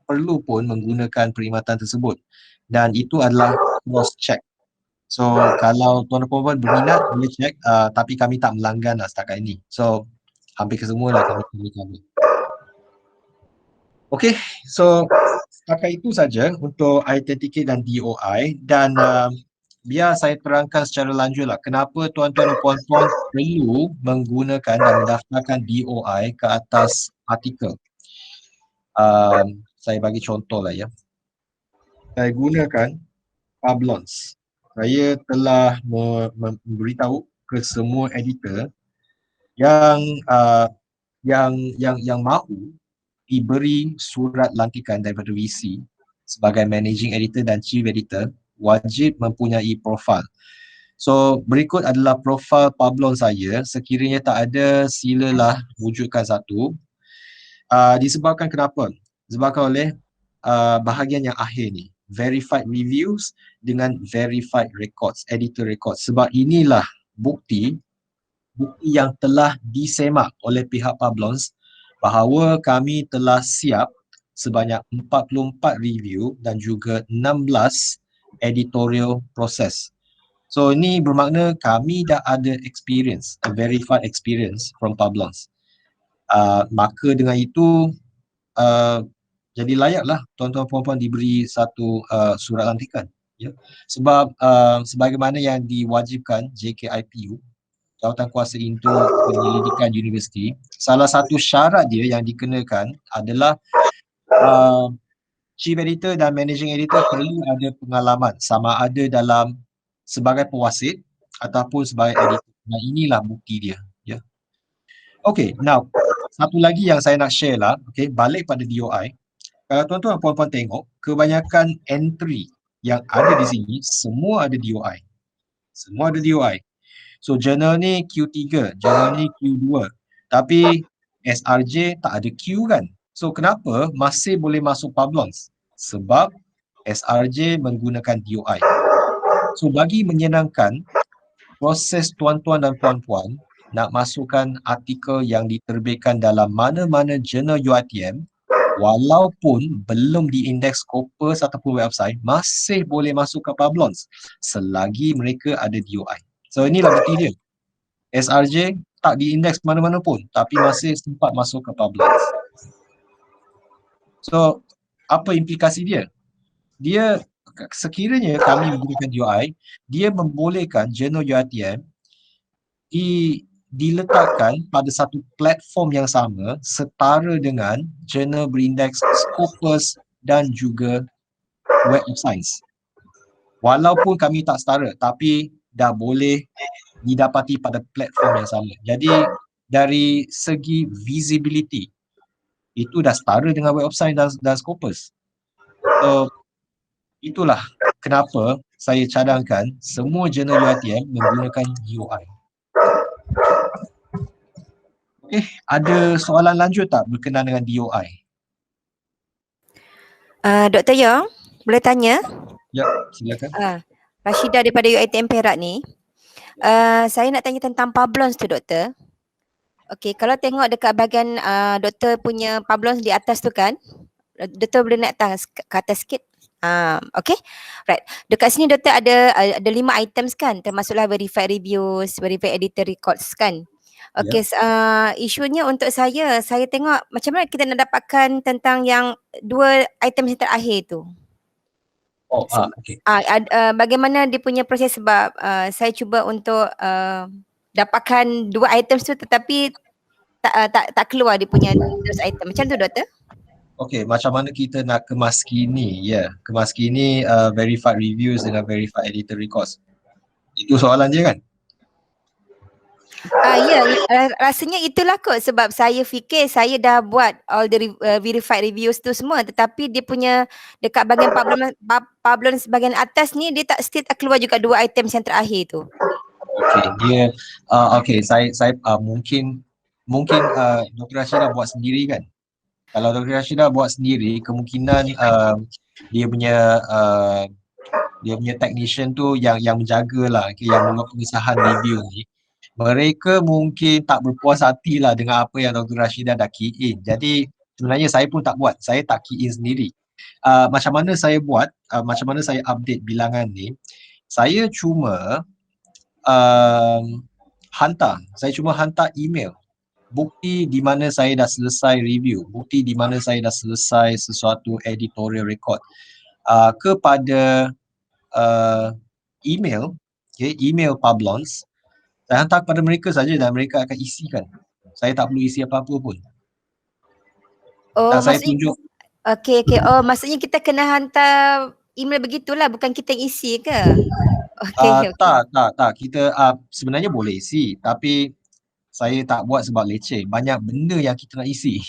Speaker 1: perlu pun menggunakan perkhidmatan tersebut, dan itu adalah cross check. So kalau tuan-tuan puan-puan berminat boleh check, tapi kami tak melanggan lah setakat ini. So hampir kesemua lah kami. Okay, so setakat itu saja untuk ITTK dan DOI, dan biar saya terangkan secara lanjut lah kenapa tuan-tuan dan puan-puan perlu menggunakan dan mendaftarkan DOI ke atas artikel. Saya bagi contoh lah ya. Saya gunakan Publons. Saya telah memberitahu ke semua editor yang mahu diberi surat lantikan daripada VC sebagai managing editor dan chief editor, wajib mempunyai profil. So berikut adalah profil Publon saya. Sekiranya tak ada, silalah wujudkan satu. Disebabkan kenapa? Disebabkan oleh bahagian yang akhir ni, verified reviews dengan verified records, editor records. Sebab inilah bukti yang telah disemak oleh pihak Publons bahawa kami telah siap sebanyak 44 review dan juga 16 editorial process. So ini bermakna kami dah ada experience, a verified experience from Publons. Maka dengan itu jadi layaklah tuan-tuan puan-puan diberi satu surat lantikan, ya. Sebab sebagaimana yang diwajibkan JKIPU, Jawatan Kuasa untuk Penyelidikan Universiti, salah satu syarat dia yang dikenakan adalah chief editor dan managing editor perlu ada pengalaman sama ada dalam sebagai pewasit ataupun sebagai editor. Nah, inilah bukti dia, ya. Okay, now satu lagi yang saya nak share lah, okay, balik pada DOI. Kalau tuan-tuan dan puan-puan tengok, kebanyakan entry yang ada di sini semua ada DOI. Semua ada DOI. So journal ni Q3, journal ni Q2. Tapi SRJ tak ada Q kan? So kenapa masih boleh masuk Publons? Sebab SRJ menggunakan DOI. So bagi menyenangkan proses tuan-tuan dan puan-puan nak masukkan artikel yang diterbitkan dalam mana-mana jurnal UiTM, walaupun belum diindeks Scopus ataupun website, masih boleh masuk ke Publons selagi mereka ada DOI. So inilah bukti dia. SRJ tak diindeks mana-mana pun, tapi masih sempat masuk ke Publons. So apa implikasi dia? Dia sekiranya kami menggunakan DOI, dia membolehkan jurnal UiTM diletakkan pada satu platform yang sama setara dengan jurnal berindeks Scopus dan juga Web of Science. Walaupun kami tak setara, tapi dah boleh didapati pada platform yang sama. Jadi dari segi visibility, itu dah setara dengan Web of Science dan Scopus. So itulah kenapa saya cadangkan semua jurnal UiTM menggunakan DOI. Okay, ada soalan lanjut tak berkenaan dengan DOI?
Speaker 8: Dr. Yong, boleh tanya?
Speaker 1: Ya, silakan.
Speaker 8: Rashida daripada UiTM Perak ni. Saya nak tanya tentang pablons tu, Doktor. Okey, kalau tengok dekat bahagian doktor punya pablons di atas tu kan, doktor boleh naik ke atas sikit. Okay, right. Dekat sini doktor ada 5 items kan, termasuklah verified reviews, verified editor records kan. Okay, isunya untuk saya tengok macam mana kita nak dapatkan tentang yang 2 item yang terakhir tu.
Speaker 1: Okay.
Speaker 8: Bagaimana dia punya proses, sebab saya cuba untuk dapatkan 2 items tu tetapi tak keluar dia punya those item. Macam tu, doktor?
Speaker 1: Okay, macam mana kita nak kemaskini? Kemaskini verified reviews dengan verified editor records. Itu soalan dia kan?
Speaker 8: Rasanya itulah kot, sebab saya fikir saya dah buat all the verified reviews tu semua, tetapi dia punya dekat bahagian pablons bahagian atas ni dia still tak keluar juga 2 items yang terakhir tu.
Speaker 1: Okay, dia saya mungkin Dr. Rashida buat sendiri kan. Kalau Dr. Rashida buat sendiri, kemungkinan dia punya technician tu yang menjagalah, yang membuat pengesahan review ni, mereka mungkin tak berpuas hati lah dengan apa yang Dr. Rashida dah key in. Jadi sebenarnya saya pun tak buat, saya tak key in sendiri. Macam mana saya buat, macam mana saya update bilangan ni, saya cuma hantar email bukti di mana saya dah selesai review, bukti di mana saya dah selesai sesuatu editorial record kepada email, email pablons. Saya hantar kepada mereka saja dan mereka akan isikan. Saya tak perlu isi apa-apa pun. Dan saya tunjuk.
Speaker 8: Okay. Maksudnya kita kena hantar email begitulah, bukan kita yang isi ke?
Speaker 1: Tak. Kita sebenarnya boleh isi, tapi saya tak buat sebab leceh. Banyak benda yang kita nak isi.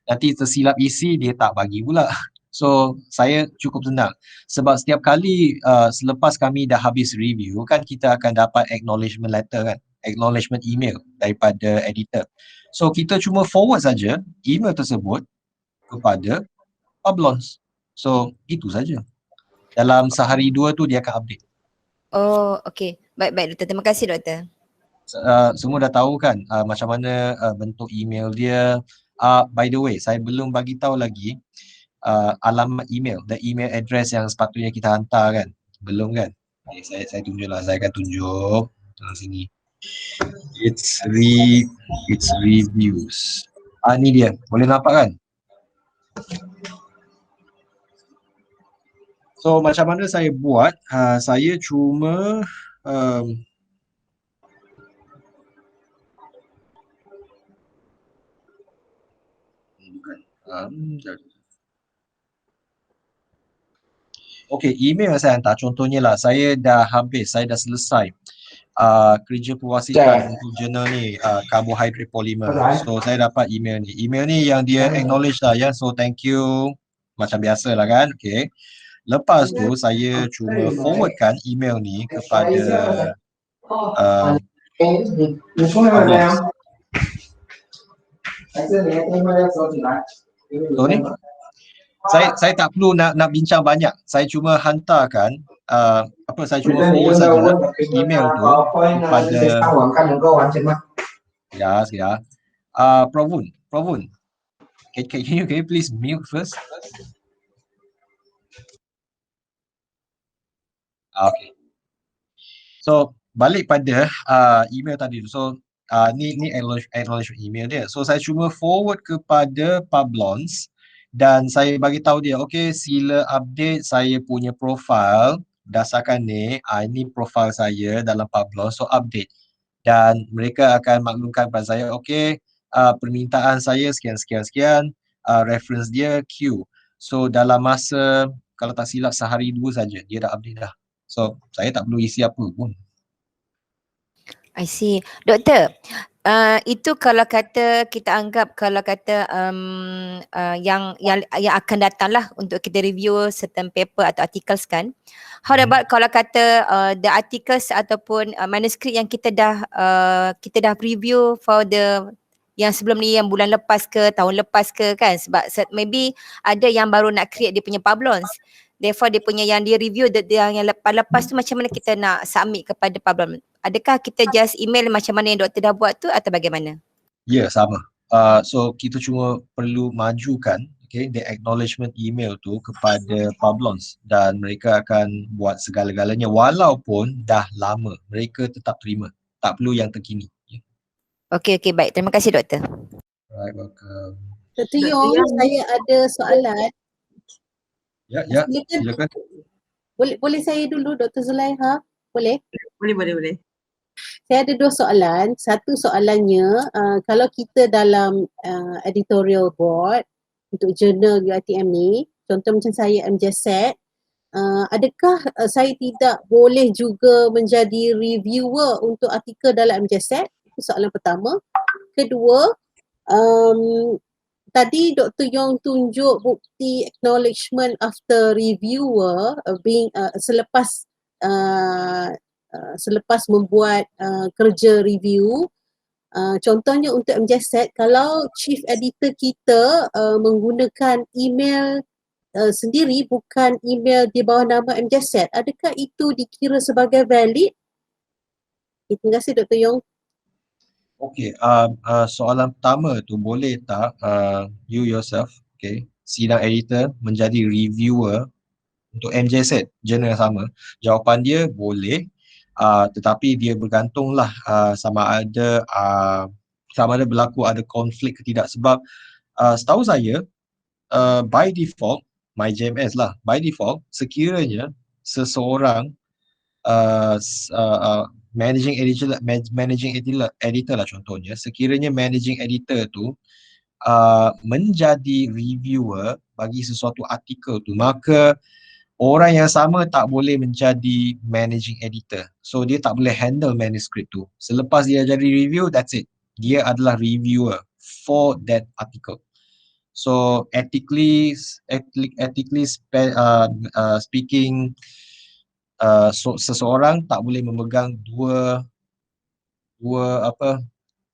Speaker 1: Nanti tersilap isi, dia tak bagi pula. So, saya cukup senang. Sebab setiap kali selepas kami dah habis review, kan kita akan dapat acknowledgement letter kan. Acknowledgement email daripada editor. So, kita cuma forward saja email tersebut kepada pablons. So, itu saja. Dalam sehari 2 tu dia akan update.
Speaker 8: Oh, okay. Baik, doktor. Terima kasih, doktor.
Speaker 1: Semua dah tahu kan macam mana bentuk email dia. By the way, saya belum bagi tahu lagi alamat email, the email address yang sepatutnya kita hantar kan. Belum kan? Okay, saya tunjuklah, saya akan tunjuk dalam sini. It's reviews. Ni dia. Boleh nampak kan? So macam mana saya buat, saya cuma okay, email yang saya hantar, contohnya lah, saya dah selesai kerja pewasitan untuk jurnal ni, carbohydrate polymer. So saya dapat email ni. Email ni yang dia acknowledge lah ya, so thank you macam biasa lah kan. Okay. Lepas tu saya cuma forwardkan email ni kepada pablons. So ni saya tak perlu nak bincang banyak. Saya cuma hantarkan saya cuma forward saja email tu kepada sekejap. Provun. Can you please mute first? Okay. So balik pada email tadi tu. So ni acknowledgement email dia. So saya cuma forward kepada pablons dan saya bagi tahu dia, okay, sila update saya punya profile berdasarkan ni, ini profile saya dalam Pablo, so update. Dan mereka akan maklumkan kepada saya, okay, permintaan saya sekian, reference dia Q. So dalam masa, kalau tak silap sehari dua saja, dia dah update dah. So saya tak perlu isi apa pun.
Speaker 8: I see. Doktor, itu kalau kata kita anggap kalau kata yang akan datang lah untuk kita review certain paper atau articles kan. How about kalau kata the articles ataupun manuskrip yang kita dah review for the yang sebelum ni, yang bulan lepas ke, tahun lepas ke kan, sebab maybe ada yang baru nak create dia punya pablons. Therefore dia punya yang dia review yang lepas tu macam mana kita nak submit kepada pablon? Adakah kita just email macam mana yang doktor dah buat tu atau bagaimana?
Speaker 1: Ya, sama. So kita cuma perlu majukan, okay, the acknowledgement email tu kepada Pablons dan mereka akan buat segala-galanya walaupun dah lama, mereka tetap terima. Tak perlu yang terkini.
Speaker 8: Okey, baik. Terima kasih doktor.
Speaker 1: Right, welcome.
Speaker 3: Dr. Yong, saya ada soalan.
Speaker 1: Ya, silakan.
Speaker 3: Boleh saya dulu Dr. Zulaiha? Boleh?
Speaker 4: Boleh.
Speaker 3: Saya ada dua soalan. Satu soalannya, kalau kita dalam editorial board untuk jurnal UiTM ni, contoh macam saya MJSET, adakah saya tidak boleh juga menjadi reviewer untuk artikel dalam MJSET? Itu soalan pertama. Kedua, tadi Dr. Yong tunjuk bukti acknowledgement after reviewer selepas membuat kerja review. Contohnya untuk MJSET, kalau chief editor kita menggunakan email sendiri bukan email di bawah nama MJSET, adakah itu dikira sebagai valid? Terima kasih Dr. Yong.
Speaker 1: Okay, soalan pertama tu, boleh tak you yourself, okay, sidang editor menjadi reviewer untuk MJSET, jurnal yang sama? Jawapan dia boleh, tetapi dia bergantunglah sama ada berlaku ada konflik ke tidak, sebab setahu saya by default, MyJMS lah, by default sekiranya seseorang managing editor lah contohnya, sekiranya managing editor tu menjadi reviewer bagi sesuatu artikel tu, maka orang yang sama tak boleh menjadi managing editor. So dia tak boleh handle manuskrip tu. Selepas dia jadi review, that's it. Dia adalah reviewer for that article. So ethically speaking, seseorang tak boleh memegang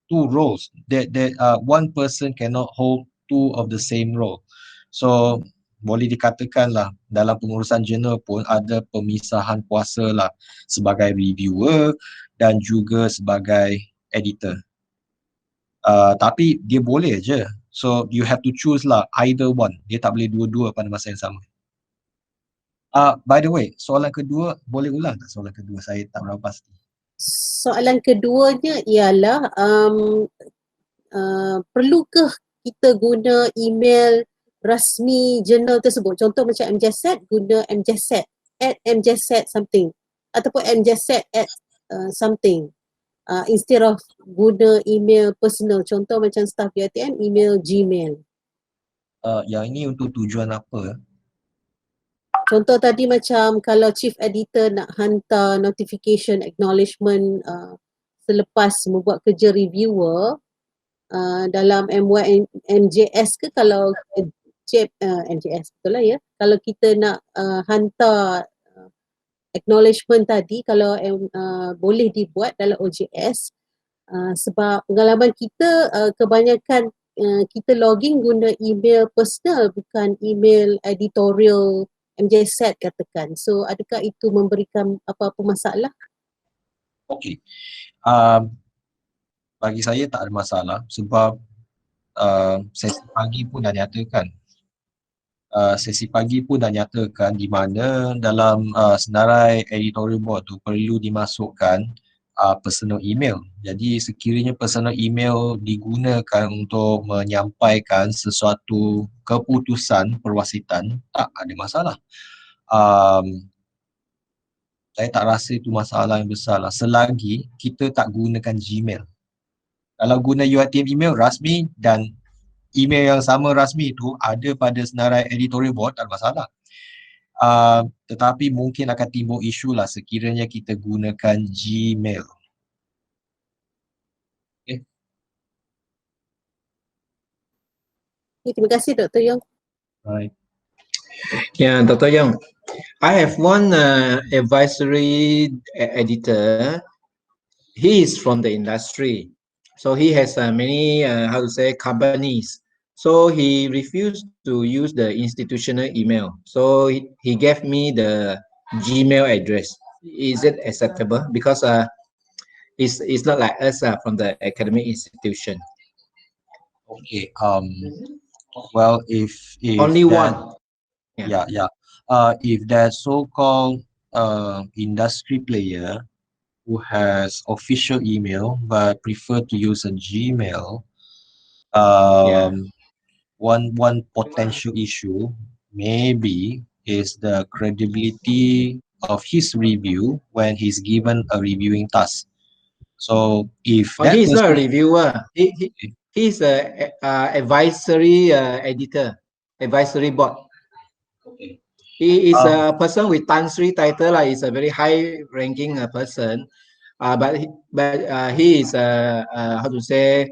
Speaker 1: two roles. That one person cannot hold two of the same role. So boleh dikatakan lah dalam pengurusan jurnal pun ada pemisahan kuasa lah, sebagai reviewer dan juga sebagai editor. Tapi dia boleh je. So you have to choose lah either one. Dia tak boleh dua-dua pada masa yang sama. By the way, soalan kedua, boleh ulang tak soalan kedua? Saya tak berapa pasti.
Speaker 3: Soalan keduanya ialah perlukah kita guna email rasmi jurnal tersebut? Contoh macam MJSET, guna MJSET @MJSET something ataupun MJSET something instead of guna email personal. Contoh macam staff UiTM, email Gmail.
Speaker 1: Yang ini untuk tujuan apa?
Speaker 3: Contoh tadi macam kalau chief editor nak hantar notification acknowledgement selepas membuat kerja reviewer dalam MJS ke, kalau MJS betul lah ya, kalau kita nak hantar acknowledgement tadi, kalau boleh dibuat dalam OJS, sebab pengalaman kita kebanyakan kita login guna email personal bukan email editorial MJSET katakan. So adakah itu memberikan apa-apa masalah?
Speaker 1: Okey. Bagi saya tak ada masalah sebab sesi pagi pun dah nyatakan. Di mana dalam senarai editorial board tu perlu dimasukkan personal email. Jadi sekiranya personal email digunakan untuk menyampaikan sesuatu keputusan perwasitan, tak ada masalah. Saya tak rasa itu masalah yang besar lah, selagi kita tak gunakan Gmail. Kalau guna UiTM email rasmi dan email yang sama rasmi itu ada pada senarai editorial board, tak ada masalah. Tetapi mungkin akan timbul isu lah sekiranya kita gunakan Gmail. Okay.
Speaker 3: Terima kasih Dr. Yong.
Speaker 1: Right.
Speaker 2: Yeah, Dr. Young, I have one advisory editor. He is from the industry, so he has many how to say companies. So he refused to use the institutional email. So he gave me the Gmail address. Is it acceptable? Because it's not like us from the academic institution.
Speaker 1: Okay. Well, if
Speaker 2: Only
Speaker 1: that,
Speaker 2: one.
Speaker 1: Yeah. If that so-called industry player who has official email but prefer to use a Gmail, one potential issue maybe is the credibility of his review when he's given a reviewing task. So if that
Speaker 2: He's not a
Speaker 1: person,
Speaker 2: reviewer. He's a advisory editor, advisory board.
Speaker 1: okay.
Speaker 2: He is a person with Tan Sri title. He's a very high-ranking person, but he is how to say,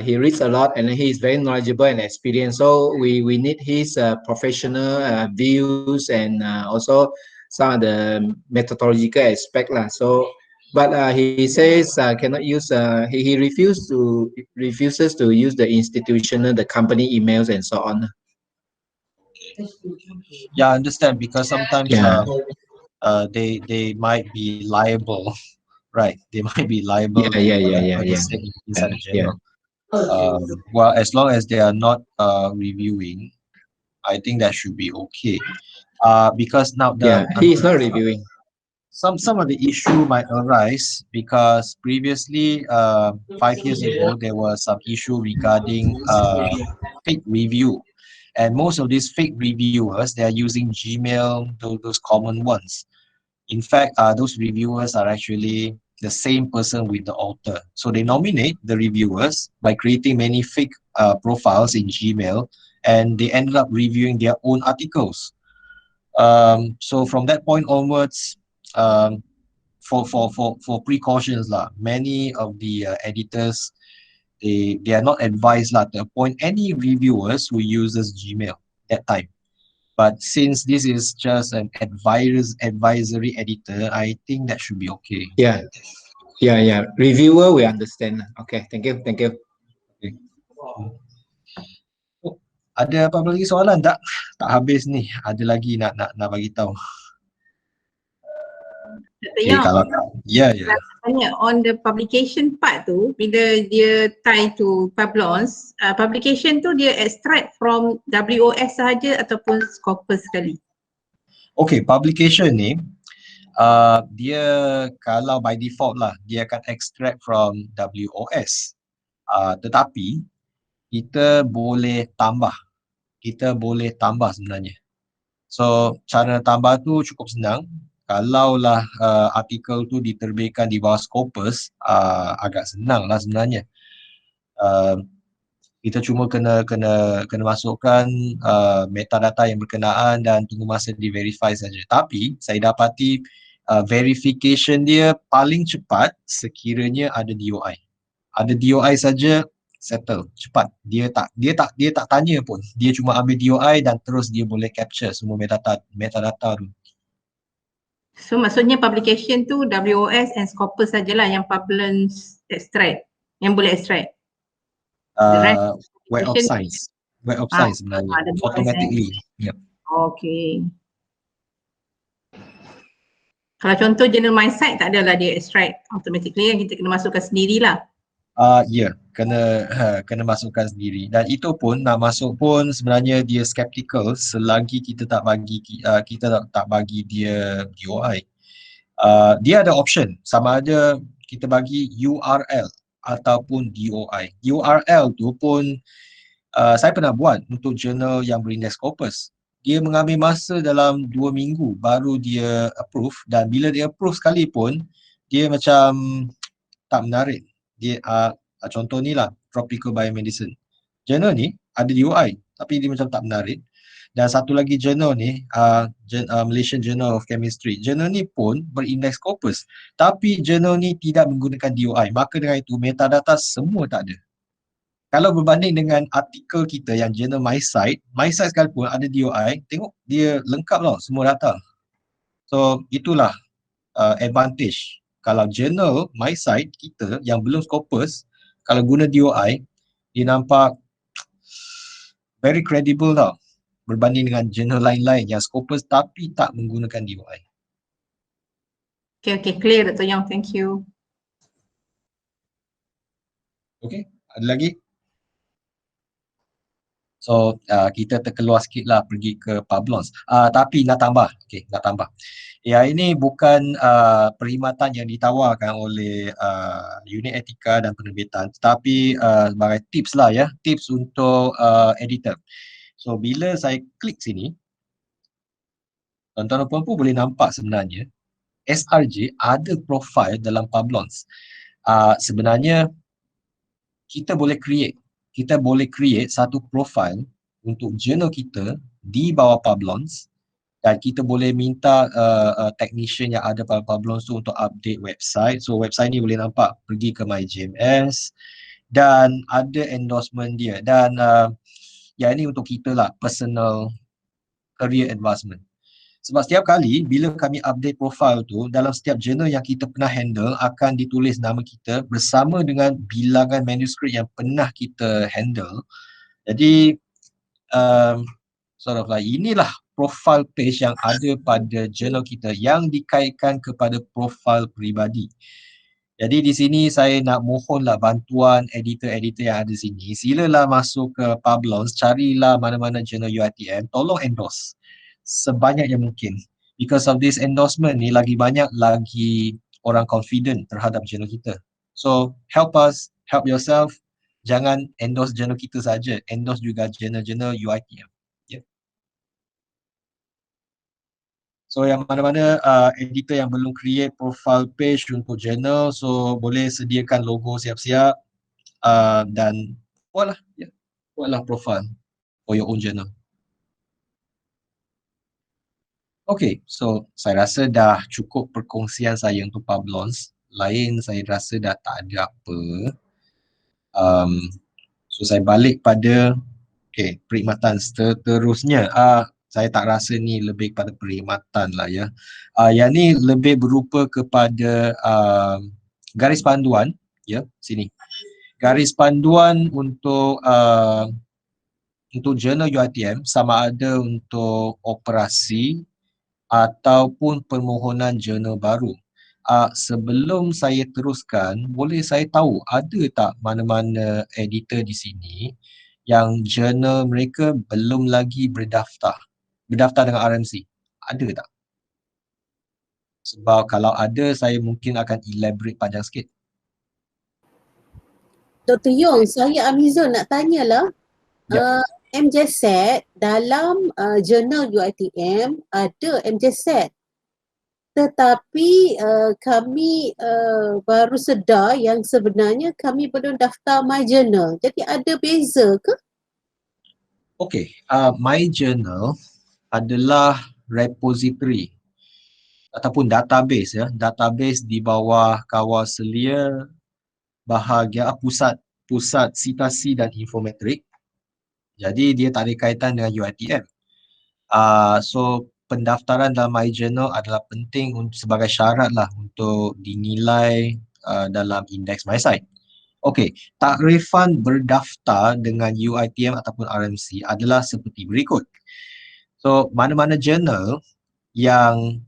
Speaker 2: he reads a lot and he is very knowledgeable and experienced. So we need his professional views and also some of the methodological aspect lah. So, but he says cannot use. He refuses to use the institutional, the company emails and so on.
Speaker 1: Yeah, I understand, because sometimes they might be liable, right? They might be liable inside the general. Well, as long as they are not reviewing, I think that should be okay. Because now
Speaker 2: he is not reviewing.
Speaker 1: Some of the issue might arise because previously 5 years ago there was some issue regarding fake review, and most of these fake reviewers, they are using Gmail, those common ones. In fact, those reviewers are actually the same person with the author, so they nominate the reviewers by creating many fake profiles in Gmail, and they ended up reviewing their own articles. So from that point onwards, for precautions lah, many of the editors, they are not advised lah to appoint any reviewers who uses Gmail that time. But since this is just an advisory editor, I think that should be okay.
Speaker 2: Yeah. Reviewer, we understand. Okay, thank you.
Speaker 1: Okay. Ada apa lagi soalan tak? Tak habis ni. Ada lagi nak bagi tahu.
Speaker 7: Okay, kalau
Speaker 1: Yeah.
Speaker 7: on the publication part tu, bila dia tie to Pablons, publication tu dia extract from WOS sahaja ataupun Scopus sekali?
Speaker 1: Okay, publication ni dia kalau by default lah, dia akan extract from WOS. Tetapi kita boleh tambah sebenarnya. So cara tambah tu cukup senang. Kalaulah artikel tu diterbitkan di bawah Scopus, agak senang lah sebenarnya. Kita cuma kena masukkan metadata yang berkenaan dan tunggu masa di verify saja. Tapi saya dapati verification dia paling cepat sekiranya ada DOI. Ada DOI saja settle cepat. Dia tak tanya pun. Dia cuma ambil DOI dan terus dia boleh capture semua metadata tu.
Speaker 7: So maksudnya publication tu WOS and Scopus sajalah yang Pablons extract, yang boleh extract.
Speaker 1: Web of Science sebenarnya automatically. Yep.
Speaker 7: Okay. Kalau contoh Journal MySite tak adalah dia extract automatically, kita kena masukkan sendirilah.
Speaker 1: Kena masukkan sendiri, dan itu pun nak masuk pun sebenarnya dia skeptical selagi kita tak bagi dia DOI. Dia ada option sama ada kita bagi URL ataupun DOI. URL tu pun saya pernah buat untuk jurnal yang berindeks Scopus. Dia mengambil masa dalam 2 minggu baru dia approve, dan bila dia approve sekali pun dia macam tak menarik. Dia contoh ni lah, Tropical Biomedicine. Jurnal ni ada DOI tapi dia macam tak menarik. Dan satu lagi jurnal ni, Malaysian Journal of Chemistry. Jurnal ni pun berindeks Scopus tapi jurnal ni tidak menggunakan DOI. Maka dengan itu metadata semua tak ada. Kalau berbanding dengan artikel kita yang jurnal MySite sekalipun ada DOI, tengok dia lengkap tau semua data. So itulah advantage. Kalau jurnal MySite kita yang belum Scopus, kalau guna DOI, dia nampak very credible tau berbanding dengan jurnal lain-lain yang Scopus tapi tak menggunakan DOI.
Speaker 7: Okay, clear Dr. Yong, thank you.
Speaker 1: Okay, ada lagi? So kita terkeluar sikit lah pergi ke Pablons. Tapi nak tambah, nak tambah. Ya, ini bukan perkhidmatan yang ditawarkan oleh unit etika dan penerbitan, tetapi sebagai tips lah ya, tips untuk editor. So bila saya klik sini, tuan-tuan dan puan-puan boleh nampak sebenarnya SRJ ada profile dalam Pablons. Sebenarnya kita boleh create satu profile untuk jurnal kita di bawah Pablons, dan kita boleh minta technician yang ada pada Pablons tu untuk update website. So website ni boleh nampak, pergi ke MyJMS dan ada endorsement dia, dan yang ini untuk kita lah, personal career advancement. Sebab setiap kali bila kami update profile tu, dalam setiap jurnal yang kita pernah handle akan ditulis nama kita bersama dengan bilangan manuskrip yang pernah kita handle. Jadi sort of like inilah profile page yang ada pada jurnal kita yang dikaitkan kepada profile peribadi. Jadi di sini saya nak mohonlah bantuan editor-editor yang ada sini. Silalah masuk ke Pablons, carilah mana-mana jurnal UiTM, tolong endorse sebanyak yang mungkin. Because of this endorsement ni, lagi banyak lagi orang confident terhadap jurnal kita. So help us, help yourself. Jangan endorse jurnal kita saja, endorse juga jurnal-jurnal UiTM. So yang mana-mana editor yang belum create profile page untuk jurnal, so boleh sediakan logo siap-siap dan buatlah profile for your own journal. Okay, so saya rasa dah cukup perkongsian saya untuk Pablons. Lain saya rasa dah tak ada apa. So saya balik pada perkhidmatan seterusnya. Saya tak rasa ni lebih pada perkhidmatan lah ya. Yang ni lebih berupa kepada garis panduan ya, sini. Garis panduan untuk jurnal UiTM, sama ada untuk operasi ataupun permohonan jurnal baru. Sebelum saya teruskan, boleh saya tahu ada tak mana-mana editor di sini yang jurnal mereka belum lagi berdaftar dengan RMC? Ada tak? Sebab kalau ada, saya mungkin akan elaborate panjang sikit.
Speaker 3: Dr. Yong, saya Amizon nak tanyalah. MJSET dalam jurnal UiTM ada MJSET. Tetapi kami baru sedar yang sebenarnya kami belum daftar MyJournal. Jadi ada beza ke?
Speaker 1: Okay, MyJournal adalah repository ataupun database ya, database di bawah kawal selia bahagian pusat sitasi dan infometrik. Jadi dia tak ada kaitan dengan UiTM. So pendaftaran dalam MyJournal adalah penting sebagai syarat lah untuk dinilai dalam indeks MySite. Okey, takrifan berdaftar dengan UiTM ataupun RMC adalah seperti berikut. So mana-mana jurnal yang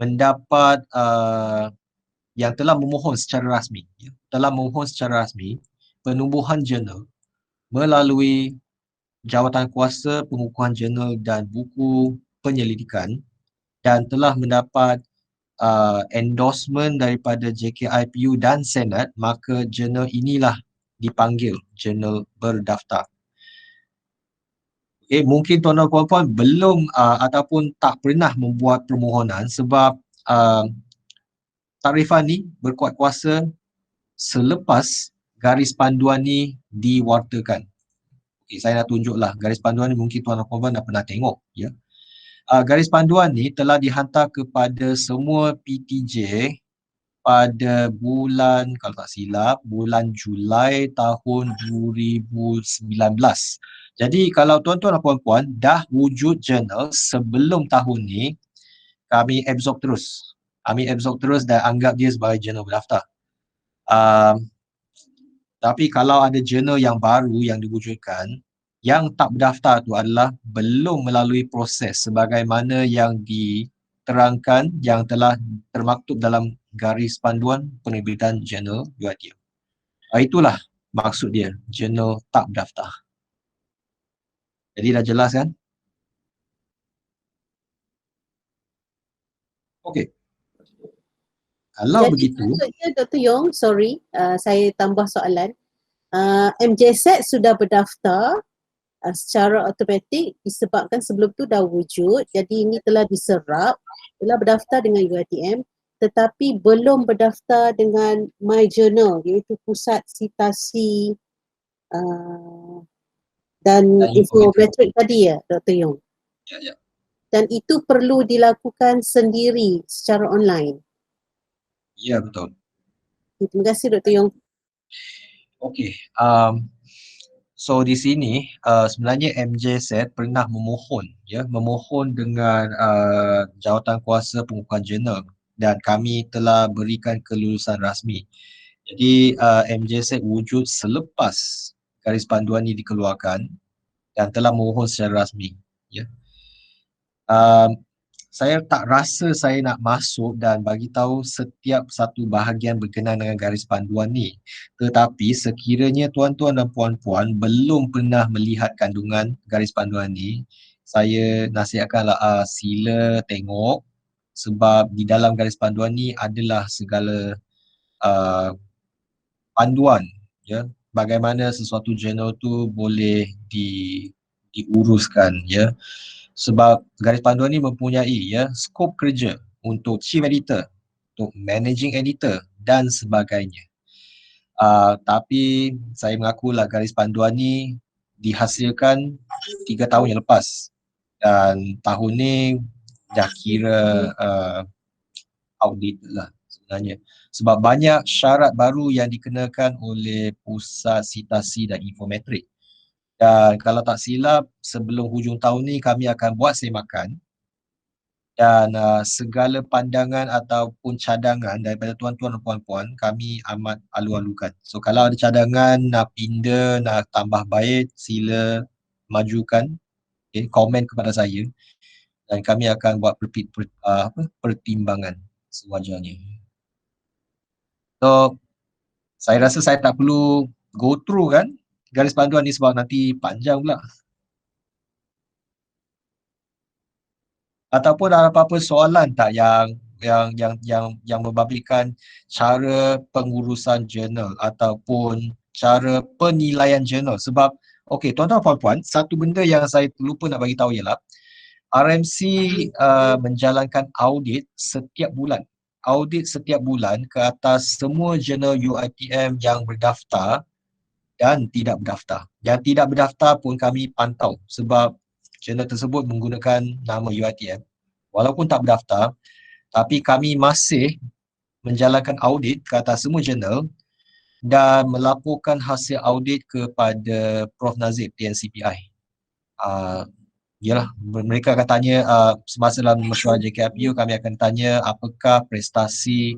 Speaker 1: mendapat yang telah memohon secara rasmi, penubuhan jurnal melalui Jawatan Kuasa Pengukuhan Jurnal dan Buku Penyelidikan, dan telah mendapat endorsement daripada JKIPU dan Senat, maka jurnal inilah dipanggil jurnal berdaftar. Mungkin tuan-tuan dan puan-puan belum ataupun tak pernah membuat permohonan sebab takrifan ni berkuat kuasa selepas garis panduan ni diwartakan. Saya nak tunjuklah garis panduan ni, mungkin tuan-tuan dan puan-puan dah pernah tengok, ya. Garis panduan ni telah dihantar kepada semua PTJ pada bulan, kalau tak silap, bulan Julai tahun 2019. Jadi kalau tuan-tuan dan puan-puan dah wujud jurnal sebelum tahun ni, kami absorb terus. Kami absorb terus dan anggap dia sebagai jurnal berdaftar. Tapi kalau ada jurnal yang baru yang diwujudkan, yang tak berdaftar tu adalah belum melalui proses sebagaimana yang diterangkan yang telah termaktub dalam garis panduan penerbitan jurnal UiTM. Itulah maksud dia, jurnal tak berdaftar. Jadi dah jelas kan? Okey. Kalau
Speaker 3: Jadi
Speaker 1: begitu,
Speaker 3: maksudnya Dr. Yong, sorry, saya tambah soalan. MJSET sudah berdaftar secara automatik disebabkan sebelum tu dah wujud, jadi ini telah diserap, telah berdaftar dengan UiTM, tetapi belum berdaftar dengan My Journal, iaitu Pusat Sitasi dan Infometrik tadi ya Dr. Yong.
Speaker 1: ya.
Speaker 3: Dan itu perlu dilakukan sendiri secara online.
Speaker 1: Ya, betul.
Speaker 3: Terima kasih Dr. Yong.
Speaker 1: Okey, so di sini sebenarnya MJSET pernah memohon dengan jawatan kuasa pengukuhan jurnal dan kami telah berikan kelulusan rasmi. Jadi MJSET wujud selepas garis panduan ini dikeluarkan dan telah memohon secara rasmi, ya. Saya tak rasa saya nak masuk dan bagi tahu setiap satu bahagian berkenaan dengan garis panduan ni. Tetapi sekiranya tuan-tuan dan puan-puan belum pernah melihat kandungan garis panduan ni, saya nasihatkanlah sila tengok sebab di dalam garis panduan ni adalah segala panduan, ya, bagaimana sesuatu jurnal tu boleh diuruskan, ya. Sebab garis panduan ni mempunyai skop kerja untuk chief editor, untuk managing editor dan sebagainya. Tapi saya mengakulah garis panduan ni dihasilkan 3 tahun yang lepas dan tahun ni dah kira outdated lah sebenarnya. Sebab banyak syarat baru yang dikenakan oleh Pusat Sitasi dan Infometrik. Dan kalau tak silap, sebelum hujung tahun ni kami akan buat semakan dan segala pandangan ataupun cadangan daripada tuan-tuan dan puan-puan kami amat alu-alukan. So kalau ada cadangan, nak pindah, nak tambah bait, sila majukan, komen kepada saya dan kami akan buat pertimbangan sewajarnya. So saya rasa saya tak perlu go through kan garis panduan ni sebab nanti panjang pula. Ataupun ada apa-apa soalan tak yang membabitkan cara pengurusan jurnal ataupun cara penilaian jurnal. Sebab okey, tuan-tuan dan puan-puan, satu benda yang saya lupa nak bagi tahu ialah RMC menjalankan audit setiap bulan. Audit setiap bulan ke atas semua jurnal UiTM yang berdaftar dan tidak berdaftar. Yang tidak berdaftar pun kami pantau sebab jurnal tersebut menggunakan nama UiTM. Walaupun tak berdaftar, tapi kami masih menjalankan audit ke atas semua jurnal dan melaporkan hasil audit kepada Prof Nazib TNCPI. Yalah, mereka akan tanya semasa dalam mesyuarat JKIPU, kami akan tanya apakah prestasi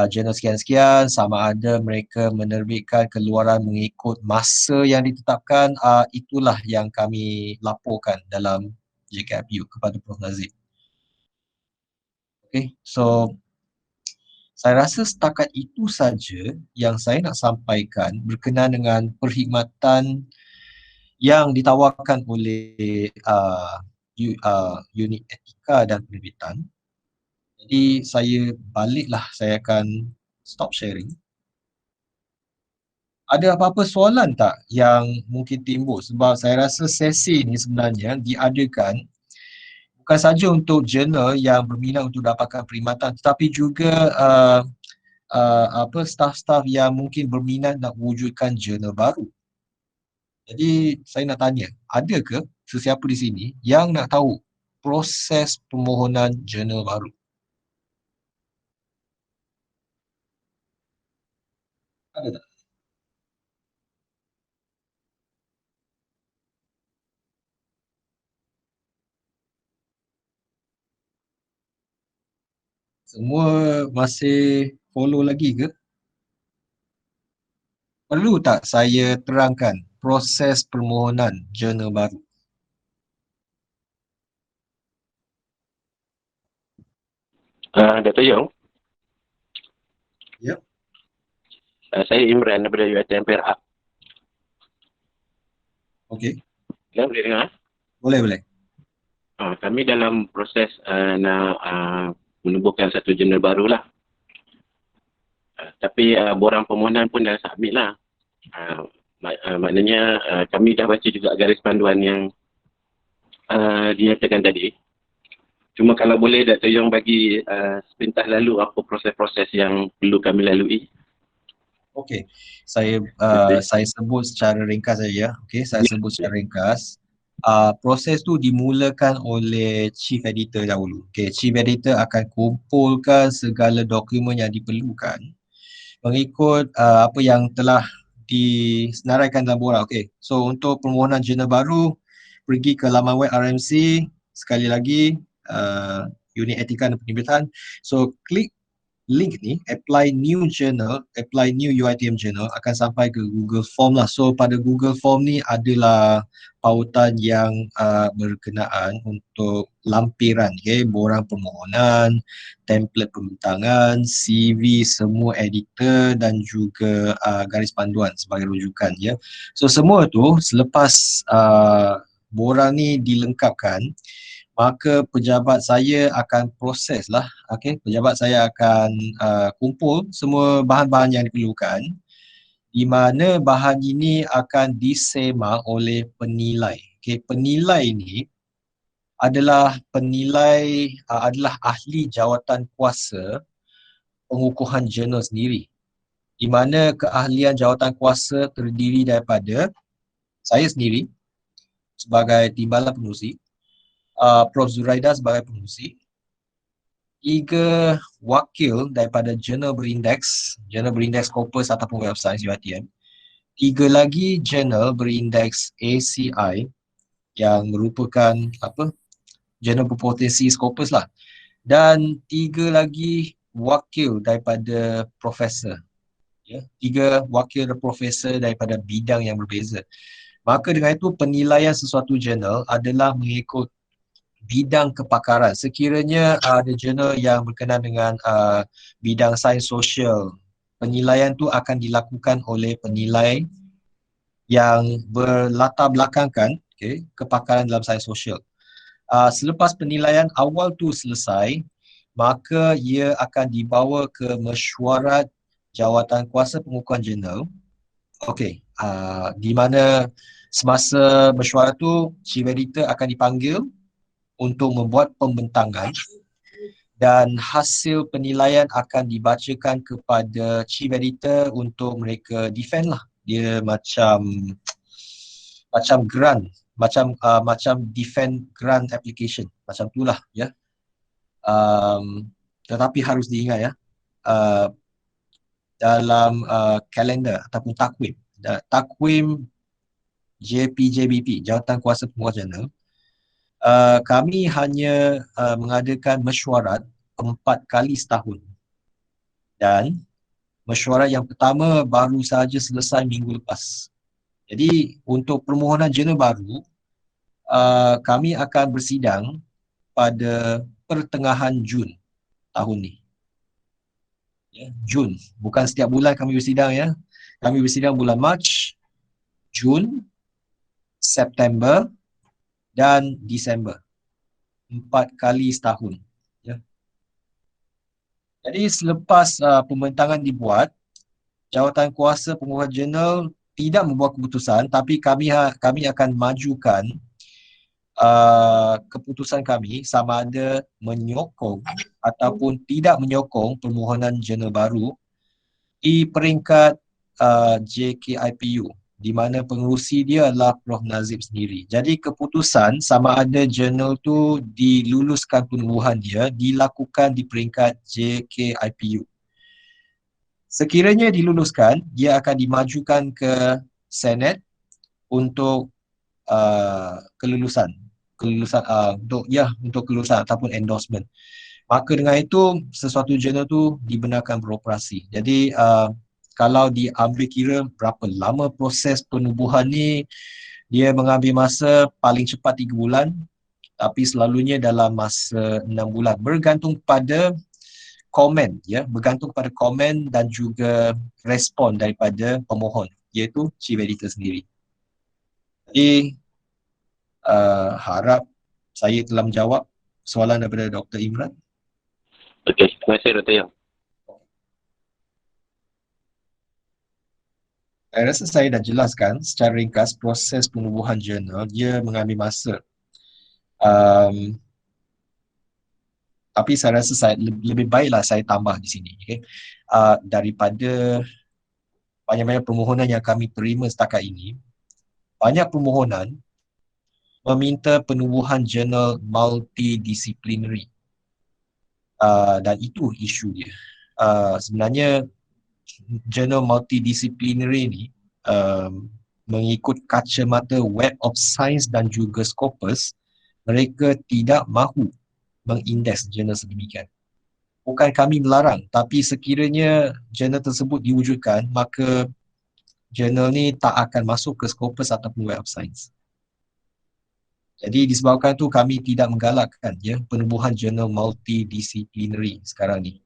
Speaker 1: jurnal sekian-sekian, sama ada mereka menerbitkan keluaran mengikut masa yang ditetapkan. Itulah yang kami laporkan dalam JKIPU kepada Prof Nazib. Okay, so saya rasa setakat itu saja yang saya nak sampaikan berkenaan dengan perkhidmatan yang ditawarkan oleh unit etika dan penerbitan. Jadi saya akan stop sharing. Ada apa-apa soalan tak yang mungkin timbul? Sebab saya rasa sesi ni sebenarnya diadakan bukan saja untuk jurnal yang berminat untuk dapatkan perkhidmatan, tetapi juga staf-staf yang mungkin berminat nak wujudkan jurnal baru. Jadi saya nak tanya, ada ke sesiapa di sini yang nak tahu proses permohonan jurnal baru? Ada tak? Semua masih follow lagi ke? Perlu tak saya terangkan proses permohonan jurnal baru?
Speaker 6: Dr. Yong,
Speaker 1: Ya.
Speaker 6: saya Imran daripada UiTM Perak.
Speaker 1: Okey.
Speaker 6: Ya, boleh dengar?
Speaker 1: Boleh.
Speaker 6: Kami dalam proses nak menubuhkan satu jurnal baru lah. Tapi borang permohonan pun dah submit lah. Maknanya kami dah baca juga garis panduan yang dinyatakan tadi. Cuma kalau boleh Dr. Yong bagi sepintas lalu apa proses-proses yang perlu kami lalui.
Speaker 1: Okey. Saya sebut secara ringkas saja. Okey, saya sebut secara ringkas. Proses tu dimulakan oleh Chief Editor dahulu. Okey, Chief Editor akan kumpulkan segala dokumen yang diperlukan mengikut apa yang telah disenaraikan dalam borang. Okey. So untuk permohonan jurnal baru, pergi ke laman web RMC, sekali lagi unit etika dan penerbitan. So klik link ni, apply new journal, apply new UiTM journal, akan sampai ke Google Form lah. So pada Google Form ni adalah pautan yang berkenaan untuk lampiran, okay? Borang permohonan, template pembintangan, CV, semua editor dan juga garis panduan sebagai rujukan, ya. So semua tu selepas borang ni dilengkapkan, maka pejabat saya akan proses lah, okay? Pejabat saya akan kumpul semua bahan-bahan yang diperlukan, di mana bahan ini akan disemak oleh penilai. Okay? Penilai ini adalah adalah ahli jawatan kuasa pengukuhan jurnal sendiri, di mana keahlian jawatan kuasa terdiri daripada saya sendiri sebagai timbalan pengurusi, Prof. Zuraida sebagai pengurusi, 3 wakil daripada jurnal berindeks Scopus ataupun Web of Science UiTM, 3 lagi jurnal berindeks ACI yang merupakan jurnal berpotensi Scopus lah, dan 3 lagi wakil daripada profesor, ya, 3 wakil profesor daripada bidang yang berbeza. Maka dengan itu penilaian sesuatu jurnal adalah mengikut bidang kepakaran. Sekiranya ada jurnal yang berkenaan dengan bidang sains sosial, penilaian tu akan dilakukan oleh penilai yang berlatar belakangkan, okay, kepakaran dalam sains sosial. Selepas penilaian awal tu selesai, maka ia akan dibawa ke mesyuarat jawatan kuasa pengukuhan jurnal. Okey, di mana semasa mesyuarat tu Chief Editor akan dipanggil untuk membuat pembentangan, dan hasil penilaian akan dibacakan kepada Chief Editor untuk mereka defend lah. Dia macam grant, macam defend grant application, macam itulah, ya. Tetapi harus diingat, ya, dalam kalender ataupun takwim JPJBP, Jawatan Kuasa Pengukuhan Jurnal, kami hanya mengadakan mesyuarat 4 kali setahun, dan mesyuarat yang pertama baru sahaja selesai minggu lepas. Jadi untuk permohonan jurnal baru, kami akan bersidang pada pertengahan Jun tahun ni, ya, Jun, bukan setiap bulan kami bersidang, ya. Kami bersidang bulan Mac, Jun, September dan Disember. 4 kali setahun. Ya. Jadi selepas pembentangan dibuat, jawatan kuasa pengurusan jurnal tidak membuat keputusan, tapi kami akan majukan keputusan kami sama ada menyokong ataupun tidak menyokong permohonan jurnal baru di peringkat JKIPU, di mana pengerusi dia adalah Prof. Nazib sendiri. Jadi keputusan sama ada jurnal tu diluluskan penubuhan dia dilakukan di peringkat JKIPU. Sekiranya diluluskan, dia akan dimajukan ke Senate untuk kelulusan untuk kelulusan ataupun endorsement. Maka dengan itu sesuatu jurnal tu dibenarkan beroperasi. Jadi kalau diambil kira berapa lama proses penubuhan ni, dia mengambil masa paling cepat 3 bulan, tapi selalunya dalam masa 6 bulan, bergantung pada komen, ya, bergantung pada komen dan juga respon daripada pemohon, iaitu Chief Editor sendiri. Jadi harap saya telah menjawab soalan daripada Dr. Imran.
Speaker 6: Okey, terima kasih Dr. Yong.
Speaker 1: Saya rasa saya dah jelaskan secara ringkas proses penubuhan jurnal. Dia mengambil masa. Tapi saya rasa lebih baiklah saya tambah di sini. Okay? Daripada banyak-banyak permohonan yang kami terima setakat ini, banyak permohonan meminta penubuhan jurnal multidisciplinary. Dan itu isu dia. Sebenarnya jurnal multidisciplinary ni mengikut kacamata Web of Science dan juga Scopus, mereka tidak mahu mengindeks jurnal sedemikian. Bukan kami melarang, tapi sekiranya jurnal tersebut diwujudkan, maka jurnal ni tak akan masuk ke Scopus ataupun Web of Science. Jadi disebabkan tu kami tidak menggalakkan penubuhan jurnal multidisciplinary sekarang ni.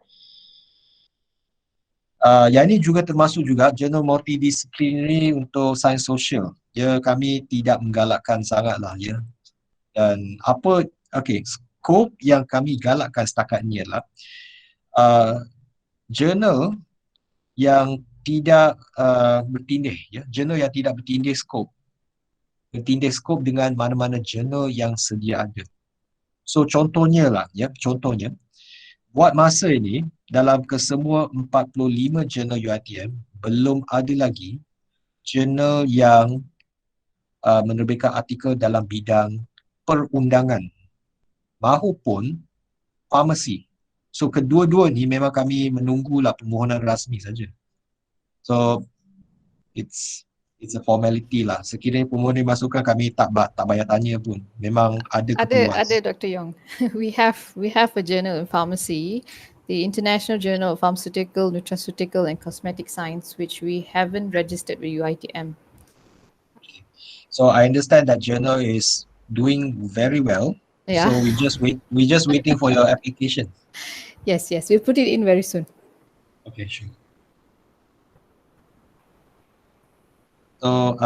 Speaker 1: Yang ini juga termasuk juga jurnal multidisciplinary untuk sains sosial. Kami tidak menggalakkan sangatlah Dan skop yang kami galakkan setakat ni adalah jurnal yang tidak bertindih, jurnal yang tidak bertindih skop. Bertindih skop dengan mana-mana jurnal yang sedia ada. So contohnya buat masa ini dalam kesemua 45 jurnal UiTM belum ada lagi jurnal yang menerbitkan artikel dalam bidang perundangan mahupun farmasi. So kedua-dua ni memang kami menunggulah permohonan rasmi saja. So it's a formality lah. Sekiranya permohonan dimasukkan, kami tak payah tanya pun. Memang ada keperluan.
Speaker 9: Ada Dr. Yong. We have a journal in pharmacy, the International Journal of Pharmaceutical, Nutraceutical and Cosmetic Science, which we haven't registered with UiTM.
Speaker 1: So I understand that journal is doing very well.
Speaker 9: Yeah.
Speaker 1: So we just waiting for your application.
Speaker 9: Yes, we'll put it in very soon.
Speaker 1: Okay, sure. So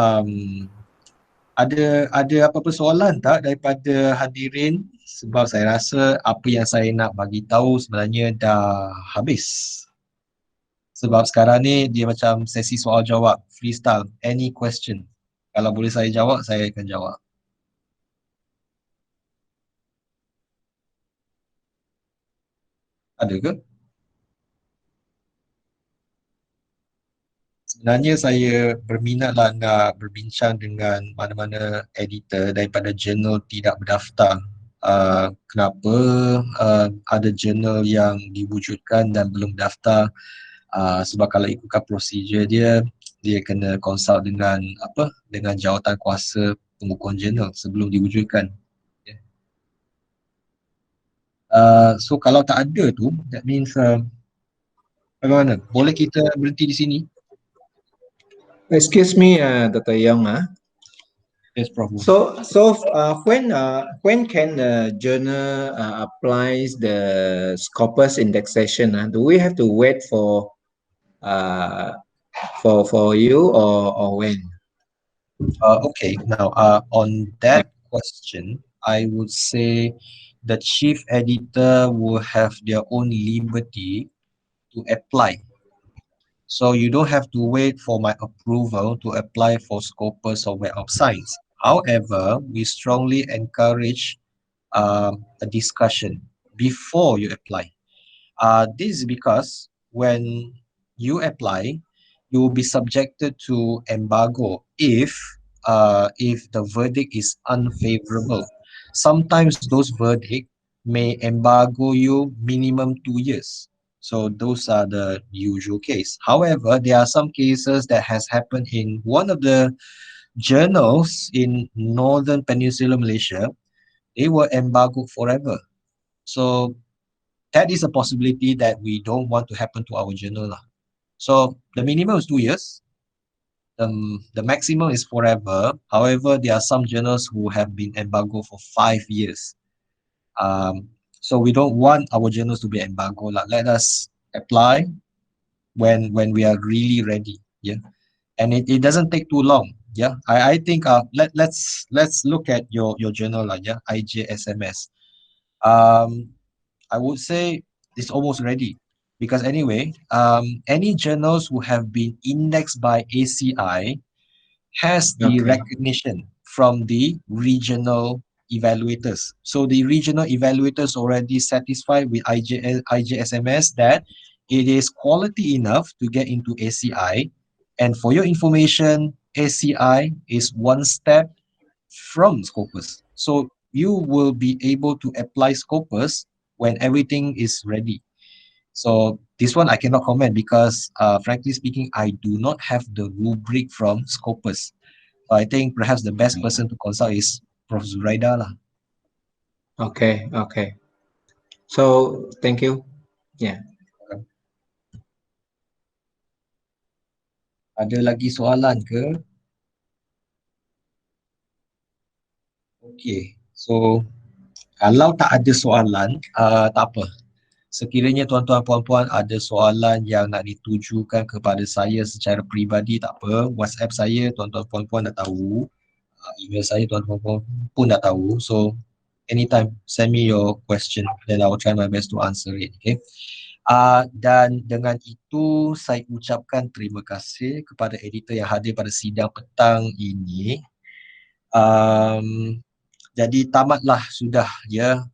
Speaker 1: ada apa-apa soalan tak daripada hadirin? Sebab saya rasa apa yang saya nak bagi tahu sebenarnya dah habis. Sebab sekarang ni dia macam sesi soal jawab, freestyle, any question. Kalau boleh saya jawab, saya akan jawab. Ada ke? Sebenarnya saya berminatlah nak berbincang dengan mana-mana editor daripada jurnal tidak berdaftar. Kenapa ada jurnal yang diwujudkan dan belum daftar? Sebab kalau ikutkan prosedur dia kena consult dengan jawatan kuasa pengukuran jurnal sebelum diwujudkan. So kalau tak ada tu, that means bagaimana? Boleh kita berhenti di sini?
Speaker 2: Excuse me, Dr. Yong.
Speaker 1: Yes, Prof.
Speaker 2: So when can the journal applies the Scopus indexation? Do we have to wait for you or when?
Speaker 1: Okay, now on that question, I would say the chief editor will have their own liberty to apply. So you don't have to wait for my approval to apply for Scopus or Web of Science. However, we strongly encourage a discussion before you apply. This is because when you apply, you will be subjected to embargo if the verdict is unfavorable. Sometimes those verdicts may embargo you minimum 2 years. So those are the usual case. However, there are some cases that has happened in one of the journals in Northern Peninsula Malaysia. They were embargoed forever. So that is a possibility that we don't want to happen to our journal lah. So the minimum is 2 years. The maximum is forever. However, there are some journals who have been embargoed for 5 years. So we don't want our journals to be embargoed lah. Let us apply when we are really ready. Yeah, and it doesn't take too long. Yeah, I think let's look at your journal lah. Yeah, IJSMS. I would say it's almost ready because anyway, any journals who have been indexed by ACI has the
Speaker 2: Okay.
Speaker 1: recognition from the regional evaluators. So the regional evaluators already satisfied with IJSMS that it is quality enough to get into ACI. And for your information, ACI is one step from Scopus. So you will be able to apply Scopus when everything is ready. So this one I cannot comment because frankly speaking, I do not have the rubric from Scopus. So I think perhaps the best person to consult is Prof. Zuraida lah.
Speaker 2: Okay, okay. So thank you. Yeah.
Speaker 1: Ada lagi soalan ke? Okay, so kalau tak ada soalan, tak apa. Sekiranya tuan-tuan puan-puan ada soalan yang nak ditujukan kepada saya secara peribadi, tak apa. WhatsApp saya tuan-tuan puan-puan dah tahu. Email saya tuan-tuan puan pun dah tahu. So anytime send me your question, then I will try my best to answer it. Okay. Dan dengan itu saya ucapkan terima kasih kepada editor yang hadir pada sidang petang ini. Jadi tamatlah sudah ya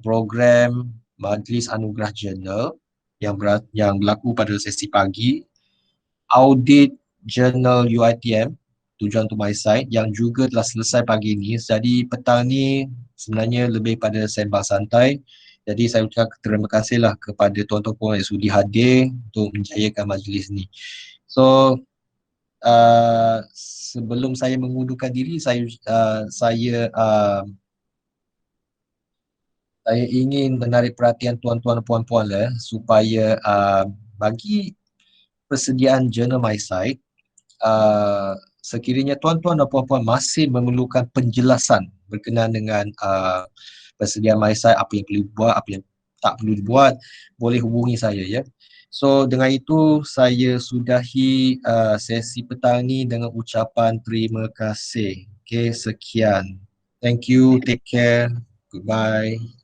Speaker 1: program Majlis Anugerah Journal yang berlaku pada sesi pagi, audit Journal UiTM tujuan untuk MySite yang juga telah selesai pagi ini. Jadi petang ni sebenarnya lebih pada sembang santai. Jadi saya ucapkan terima kasihlah kepada tuan-tuan yang sudi hadir untuk menjayakan majlis ni. So sebelum saya mengundurkan diri, saya ingin menarik perhatian tuan-tuan dan puan-puan supaya bagi persediaan Journal MySite, sekiranya tuan-tuan dan puan-puan masih memerlukan penjelasan berkenaan dengan persediaan MySite, apa yang perlu dibuat, apa yang tak perlu dibuat, boleh hubungi saya ya. So dengan itu saya sudahi sesi petang ni dengan ucapan terima kasih. Okay, sekian. Thank you, take care, goodbye.